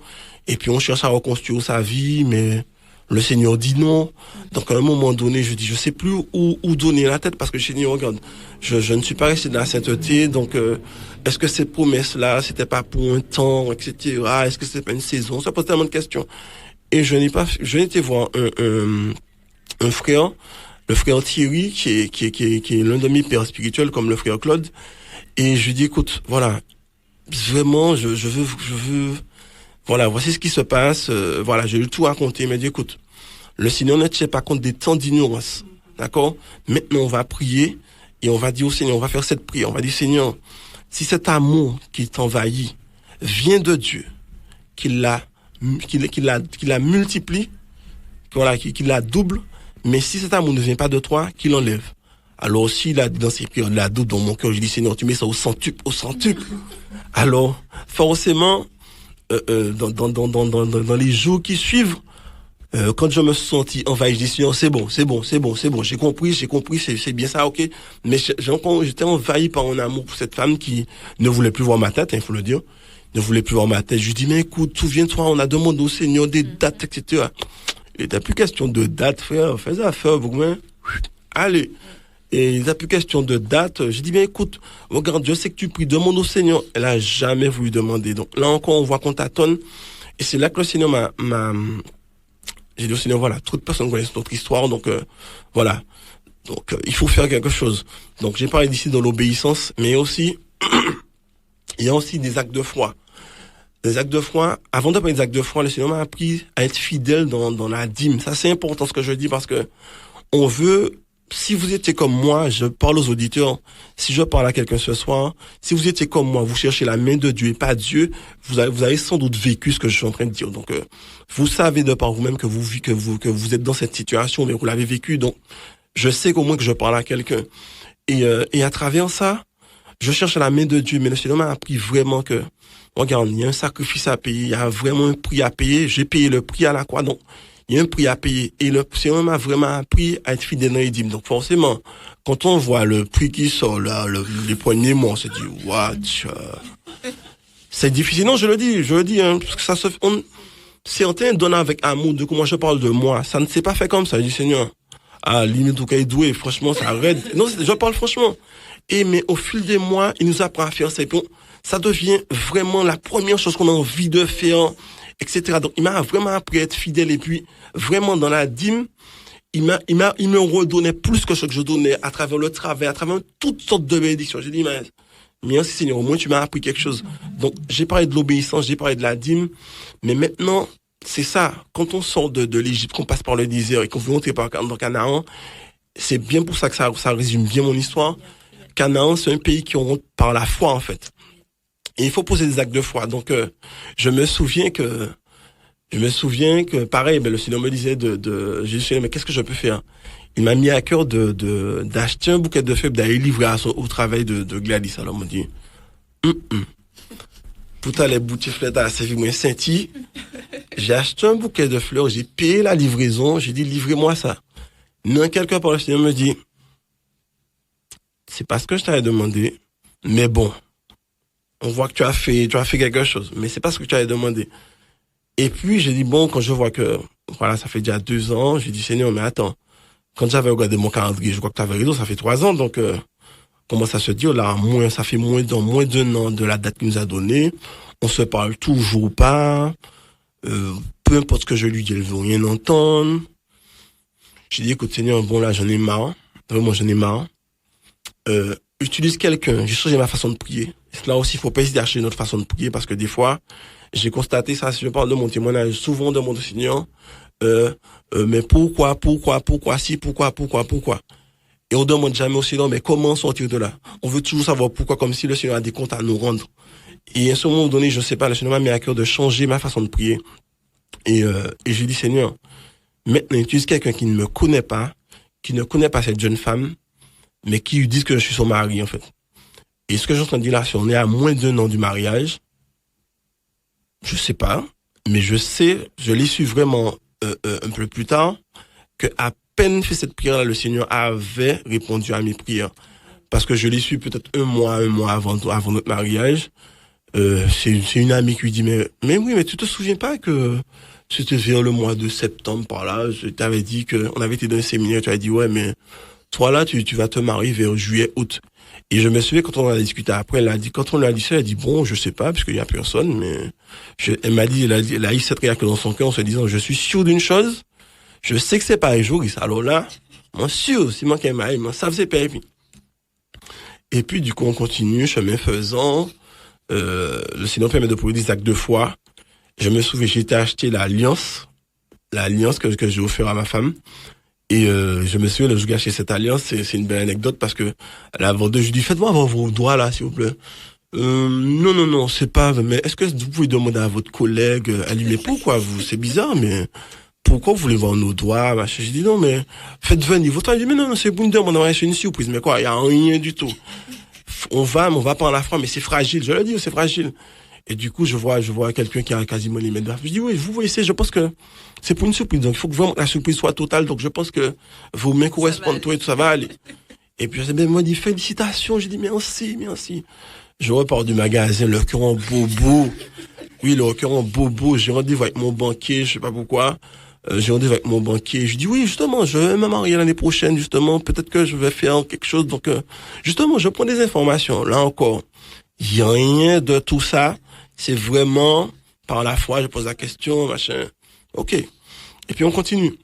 et puis on cherche à reconstruire sa vie, mais le Seigneur dit non. Donc, à un moment donné, je dis, je sais plus où donner la tête, parce que le Seigneur, regarde, je ne suis pas resté dans la sainteté, donc, est-ce que ces promesses-là, c'était pas pour un temps, etc., est-ce que c'est pas une saison? On se pose tellement de questions. Et je n'étais voir un frère, le frère Thierry, qui est l'un de mes pères spirituels, comme le frère Claude. Et je lui dis, écoute, voilà, vraiment, je veux, voilà, voici ce qui se passe, voilà, j'ai eu tout raconté. Il m'a dit, écoute, le Seigneur ne tient pas compte des temps d'ignorance, d'accord? Maintenant, on va prier, et on va dire au Seigneur, on va faire cette prière, on va dire, Seigneur, si cet amour qui t'envahit vient de Dieu, qu'il la multiplie, voilà, qu'il la double, mais si cet amour ne vient pas de toi, qu'il l'enlève. Alors, s'il a dans ces prières, la double dans mon cœur, je dis, Seigneur, tu mets ça au centuple. Alors, forcément, dans les jours qui suivent, quand je me suis senti envahi, je dis, Seigneur, c'est bon, j'ai compris, c'est bien ça, ok. Mais j'étais envahi par un amour pour cette femme qui ne voulait plus voir ma tête, il faut le dire, ne voulait plus voir ma tête. Je lui dis, mais écoute, souviens-toi, on a demandé au Seigneur des dates, etc. Il n'était plus question de date, frère, fais affaire, vous, allez. Et il n'était plus question de date. J'ai dit, mais écoute, regarde, je sais que tu pries, demande au Seigneur. Elle a jamais voulu demander. Donc là encore, on voit qu'on tâtonne. Et c'est là que le Seigneur j'ai dit au Seigneur, voilà, trop de personnes connaissent notre histoire, donc voilà. Donc il faut faire quelque chose. Donc j'ai parlé d'ici dans l'obéissance, mais aussi, il y a aussi des actes de foi. Des actes de foi, avant de parler des actes de foi, le Seigneur m'a appris à être fidèle dans la dîme. Ça, c'est important ce que je dis, parce que on veut, si vous étiez comme moi, je parle aux auditeurs, si je parle à quelqu'un ce soir, si vous étiez comme moi, vous cherchez la main de Dieu et pas Dieu, vous avez sans doute vécu ce que je suis en train de dire. Donc, vous savez de par vous-même que vous êtes dans cette situation, mais vous l'avez vécu. Donc, je sais qu'au moins que je parle à quelqu'un. Et à travers ça, je cherche la main de Dieu, mais le Seigneur m'a appris vraiment que, regarde, il y a un sacrifice à payer, il y a vraiment un prix à payer. J'ai payé le prix à la croix, donc il y a un prix à payer. Et le Seigneur m'a vraiment appris à être fidèle dans les dîmes. Donc forcément, quand on voit le prix qui sort là, les premiers mois, on se dit, what? C'est difficile. Non, je le dis, hein, parce que ça se fait. Certains donnent avec amour. De comment je parle de moi, ça ne s'est pas fait comme ça. Je dis, Seigneur, limite au cas doué, franchement, ça arrête. Non, je parle franchement. Mais au fil des mois, il nous apprend à faire ça. Et puis, ça devient vraiment la première chose qu'on a envie de faire, etc. Donc, il m'a vraiment appris à être fidèle. Et puis, vraiment, dans la dîme, il me redonnait plus que ce que je donnais à travers le travail, à travers toutes sortes de bénédictions. J'ai dit, mais merci Seigneur, au moins tu m'as appris quelque chose. Donc, j'ai parlé de l'obéissance, j'ai parlé de la dîme. Mais maintenant, c'est ça. Quand on sort de l'Égypte, qu'on passe par le désert et qu'on veut entrer dans Canaan, c'est bien pour ça que ça résume bien mon histoire. Canaan, c'est un pays qui rentre par la foi, en fait. Et il faut poser des actes de foi. Donc, je me souviens que, pareil, le Seigneur me disait j'ai dit, mais qu'est-ce que je peux faire? Il m'a mis à cœur d'acheter un bouquet de feuilles, d'aller livrer au travail de Gladys. Alors, il m'a dit, Pourtant, les boutiflettes à servi moins senti. J'ai acheté un bouquet de fleurs, j'ai payé la livraison, j'ai dit, livrez-moi ça. Non, quelqu'un par le Seigneur me dit, c'est pas ce que je t'avais demandé, mais bon, on voit que tu as fait quelque chose, mais c'est pas ce que tu avais demandé. Et puis, j'ai dit, bon, quand je vois que, voilà, ça fait déjà 2 ans, j'ai dit, Seigneur, mais attends, quand j'avais regardé mon calendrier, je crois que tu avais raison, ça fait 3 ans, donc, comment ça se dit, là, ça fait moins d'1 an de la date qu'il nous a donnée, on se parle toujours pas, peu importe ce que je lui dis, elle veut rien entendre. J'ai dit, écoute, Seigneur, bon, là, j'en ai marre, vraiment, j'en ai marre. Utilise quelqu'un, j'ai changé ma façon de prier. Là aussi, il faut pas essayer d'acheter notre façon de prier parce que des fois, j'ai constaté ça, si je parle de mon témoignage, souvent de mon Seigneur, mais pourquoi, si, pourquoi? Et on demande jamais au Seigneur, mais comment sortir de là? On veut toujours savoir pourquoi, comme si le Seigneur a des comptes à nous rendre. Et à ce moment donné, je sais pas, le Seigneur m'a mis à cœur de changer ma façon de prier. Et j'ai dit, Seigneur, maintenant, utilise quelqu'un qui ne me connaît pas, qui ne connaît pas cette jeune femme, mais qui lui disent que je suis son mari, en fait. Et ce que j'entends dire là, si on est à moins d'1 an du mariage, je sais pas, mais je l'ai su vraiment un peu plus tard, que à peine fait cette prière-là, le Seigneur avait répondu à mes prières. Parce que je l'ai su peut-être un mois avant notre mariage. C'est une amie qui lui dit, mais oui, mais tu te souviens pas que c'était vers le mois de septembre, par là, je t'avais dit on avait été dans un séminaire, tu avais dit, ouais, mais toi là, tu vas te marier vers juillet, août. Et je me souviens quand on en a discuté après, quand on lui a dit ça, elle a dit, bon, je sais pas, parce qu'il y a personne, mais elle m'a dit, elle a eu cette réaction dans son cœur en se disant, je suis sûr d'une chose, je sais que c'est pas un jour, alors là, moi sûr, si moi qui m'aille, moi, ça faisait pas. Et puis, du coup, on continue, chemin faisant, le Seigneur permet de produire des actes de foi. Je me souviens, j'ai été acheter l'alliance que j'ai offert à ma femme. Et je me souviens, le jour où j'ai acheté cette alliance, c'est une belle anecdote parce que la vendeuse, je dis, faites-moi avoir vos doigts là, s'il vous plaît. Non, c'est pas, mais est-ce que vous pouvez demander à votre collègue, elle dit, mais pourquoi c'est bizarre, mais pourquoi vous voulez voir nos doigts, machin? J'ai dit, non, mais faites venir votre. Elle dit, mais non, c'est pour une demande, c'est une surprise, mais quoi, il y a rien du tout. On va pas en la fois, mais c'est fragile, je le dis, c'est fragile. Et du coup, je vois quelqu'un qui a quasiment les mains de la. Je dis, oui, vous voyez, je pense que c'est pour une surprise. Donc, il faut que vraiment la surprise soit totale. Donc, je pense que vos mains correspondent, tout et tout ça va aller. Et puis, elle m'a dit, félicitations. J'ai dit, merci. Je repars du magasin, le cœur en bobo. Oui, le cœur en bobo. J'ai rendez-vous avec mon banquier, je sais pas pourquoi. J'ai rendez-vous avec mon banquier. Je dis, oui, justement, je vais me marier l'année prochaine, justement. Peut-être que je vais faire quelque chose. Donc, justement, je prends des informations. Là encore, il n'y a rien de tout ça. C'est vraiment, par la foi, je pose la question, machin. Ok. Et puis on continue.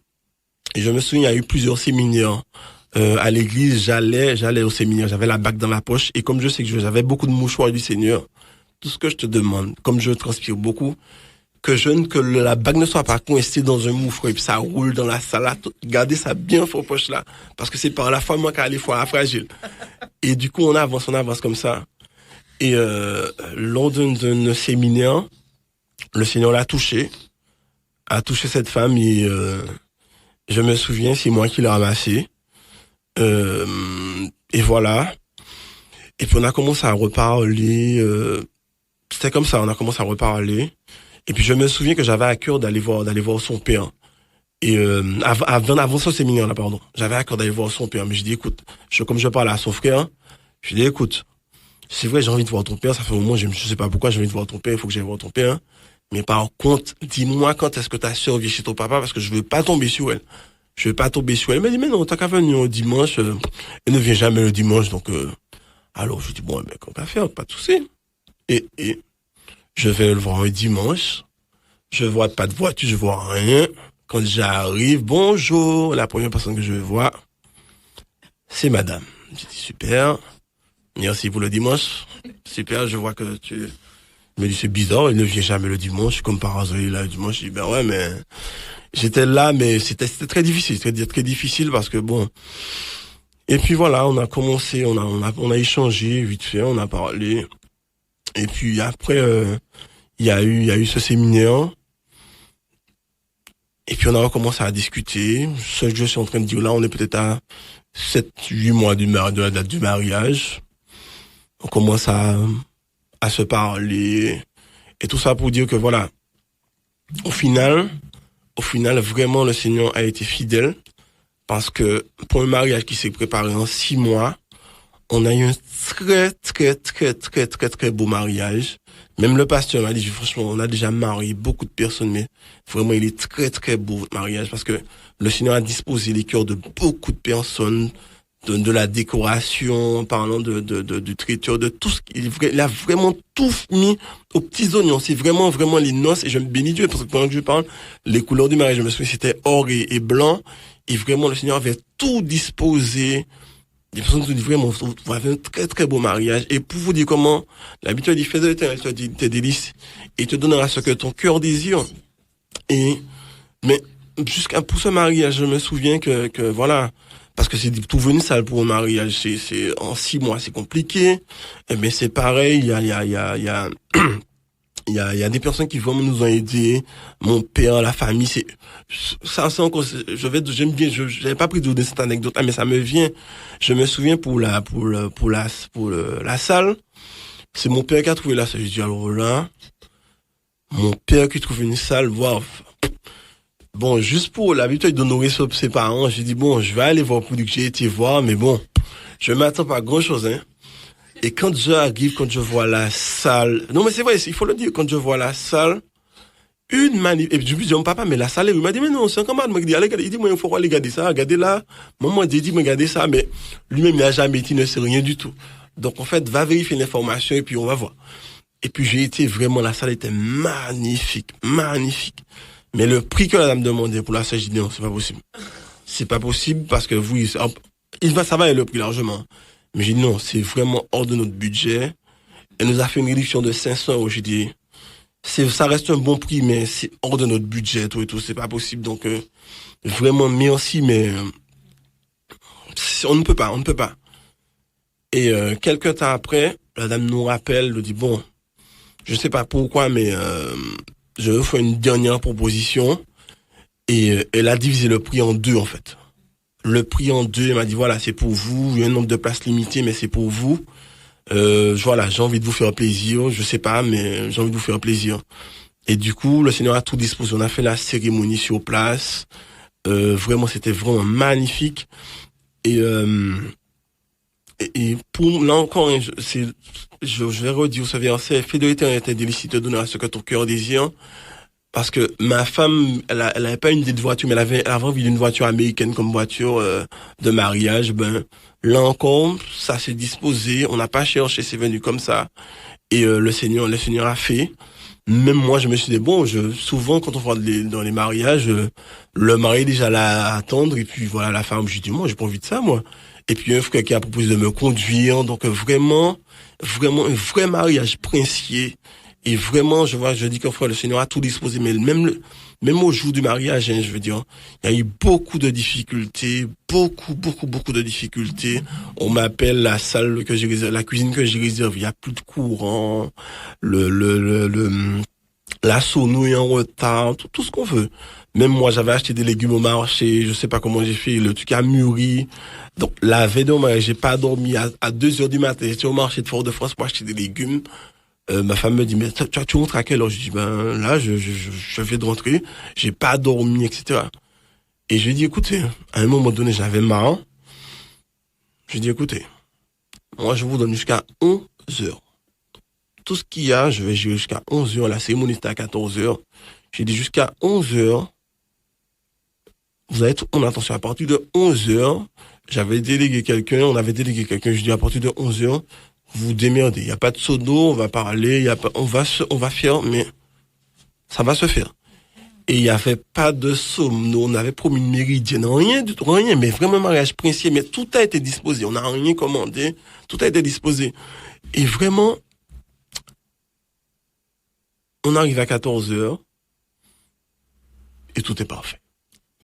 Et je me souviens, il y a eu plusieurs séminaires. À l'église, j'allais au séminaire, j'avais la bague dans la poche. Et comme je sais que j'avais beaucoup de mouchoirs du Seigneur, tout ce que je te demande, comme je transpire beaucoup, que la bague ne soit pas coincée dans un mouchoir et puis ça roule dans la salle. Gardez ça bien fort poche là. Parce que c'est par la foi, moi, qu'à les fois fragile. Et du coup, on avance comme ça. Et lors d'un séminaire, le Seigneur a touché cette femme et je me souviens, c'est moi qui l'ai ramassée. Et voilà. Et puis on a commencé à reparler. C'était comme ça, on a commencé à reparler. Et puis je me souviens que j'avais à cœur d'aller voir son père. Et avant ce séminaire là, pardon, j'avais à cœur d'aller voir son père. Mais je dis, écoute, comme je parlais à son frère, je dis, écoute. C'est vrai, j'ai envie de voir ton père, ça fait un moment, je sais pas pourquoi j'ai envie de voir ton père, il faut que j'aille voir ton père. Mais par contre, dis-moi quand est-ce que ta sœur vient chez ton papa, parce que je veux pas tomber sur elle. Elle m'a dit, mais non, t'as qu'à venir dimanche, elle ne vient jamais le dimanche, donc, alors je dis, bon, ben, qu'on va faire, pas de souci. Et, je vais le voir un dimanche, je vois pas de voiture, je vois rien. Quand j'arrive, bonjour, la première personne que je vois, c'est madame. J'ai dit, super. Merci pour le dimanche. Super, je vois que tu me dis c'est bizarre, il ne vient jamais le dimanche, comme par hasard il est là le dimanche. Je dis ben ouais, mais j'étais là, mais c'était très difficile, très difficile parce que bon. Et puis voilà, on a commencé, on a échangé vite fait, on a parlé. Et puis après, il y a eu ce séminaire. Et puis on a recommencé à discuter. Ce que je suis en train de dire là, on est peut-être à 7-8 mois de la date du mariage. On commence à se parler. Et tout ça pour dire que voilà, au final, vraiment, le Seigneur a été fidèle parce que pour un mariage qui s'est préparé en 6 mois, on a eu un très beau mariage. Même le pasteur m'a dit, franchement, on a déjà marié beaucoup de personnes, mais vraiment, il est très beau, votre mariage, parce que le Seigneur a disposé les cœurs de beaucoup de personnes, de la décoration, parlant du traiteur, de tout ce il a vraiment tout mis aux petits oignons. C'est vraiment les noces, et je me bénis Dieu, parce que pendant que je parle, les couleurs du mariage, je me souviens, c'était or et blanc, et vraiment, le Seigneur avait tout disposé. Des personnes qui disent vraiment, vous avez un très beau mariage. Et pour vous dire comment, l'habitude dit, fais de l'éternel, tes délices, et te donnera ce que ton cœur désire. Mais, pour ce mariage, je me souviens que voilà, parce que c'est tout venu sale pour un mariage, c'est, en 6 mois, c'est compliqué. Mais c'est pareil, il y a des personnes qui vraiment nous ont aidés. Mon père, la famille, c'est encore, j'aime bien, j'avais pas pris de cette anecdote là, mais ça me vient. Je me souviens pour la salle. C'est mon père qui a trouvé la salle. J'ai dit, alors là, mon père qui trouve une salle, waouh. Bon, juste pour l'habitude d'honorer ses parents, j'ai dit, bon, je vais aller voir pour que j'ai été voir, mais bon, je m'attends pas à grand chose, hein. Et quand j'arrive, quand je vois la salle, non mais c'est vrai, il faut le dire, quand je vois la salle, une manif, et puis je lui dis, mon papa, mais la salle, il m'a dit, mais non, c'est un camarade, il dit, allez, il dit, moi, il faut aller regarder ça, regardez là, maman dit, regardez ça, mais lui-même, il n'a jamais été, il ne sait rien du tout. Donc, en fait, va vérifier l'information et puis on va voir. Et puis j'ai été vraiment, la salle était magnifique. Mais le prix que la dame demandait pour la salle, j'ai dit, non, c'est pas possible. C'est pas possible parce que ça va aller le prix largement. Mais j'ai dit non, c'est vraiment hors de notre budget. Elle nous a fait une réduction de 500 €. J'ai dit, ça reste un bon prix, mais c'est hors de notre budget, tout et tout, c'est pas possible. Donc, vraiment merci, mais on ne peut pas. Et quelques temps après, la dame nous rappelle, nous dit, bon, je sais pas pourquoi, mais je vais faire une dernière proposition. Et elle a divisé le prix en 2, en fait. Le prix en 2, elle m'a dit, voilà, c'est pour vous, il y a un nombre de places limité, mais c'est pour vous. Voilà, j'ai envie de vous faire plaisir, je sais pas, mais j'ai envie de vous faire plaisir. Et du coup, le Seigneur a tout disposé. On a fait la cérémonie sur place. Vraiment, c'était vraiment magnifique. Et pour, là encore, je vais redire ce verset, fais de l'éternel tes délices, te donnera ce que ton cœur désire. Parce que ma femme, elle avait pas une idée de voiture, mais elle avait envie d'une voiture américaine comme voiture de mariage. Ben là encore, ça s'est disposé. On n'a pas cherché, c'est venu comme ça. Et le Seigneur a fait. Même moi, je me suis dit bon, souvent quand on va dans les mariages, le mari est déjà là à attendre et puis voilà la femme. Je dis moi, j'ai pas envie de ça moi. Et puis un frère qui a proposé de me conduire, donc vraiment un vrai mariage princier. Et vraiment, je dis qu'en fait, le Seigneur a tout disposé, mais même au jour du mariage, hein, je veux dire, il y a eu beaucoup de difficultés, beaucoup de difficultés. On m'appelle la salle que j'ai réservée, la cuisine que j'ai réservée, il y a plus de courant, la sono est en retard, tout ce qu'on veut. Même moi, j'avais acheté des légumes au marché, je sais pas comment j'ai fait, le truc a mûri. Donc, la veille de mon mariage, j'ai pas dormi à 2 heures du matin, j'étais au marché de Fort-de-France pour acheter des légumes. Ma femme me dit, mais tu rentres à quelle heure? Je dis, ben là, je viens de rentrer, j'ai pas dormi, etc. Et je lui ai dit, écoutez, à un moment donné, j'avais marre. Je lui ai dit, écoutez, moi, je vous donne jusqu'à 11 heures. Tout ce qu'il y a, je vais gérer jusqu'à 11 heures. La cérémonie, c'était à 14 heures. J'ai dit, jusqu'à 11 heures, vous avez toute mon attention. À partir de 11 heures, on avait délégué quelqu'un, je dis, à partir de 11 heures, vous démerdez. Il n'y a pas de sono, on va parler, on va faire, mais ça va se faire. Et il n'y avait pas de somme. Nous, on avait promis une méridienne. Rien du tout, rien, mais vraiment un mariage princier, mais tout a été disposé. On n'a rien commandé. Tout a été disposé. Et vraiment, on arrive à 14 heures. Et tout est parfait.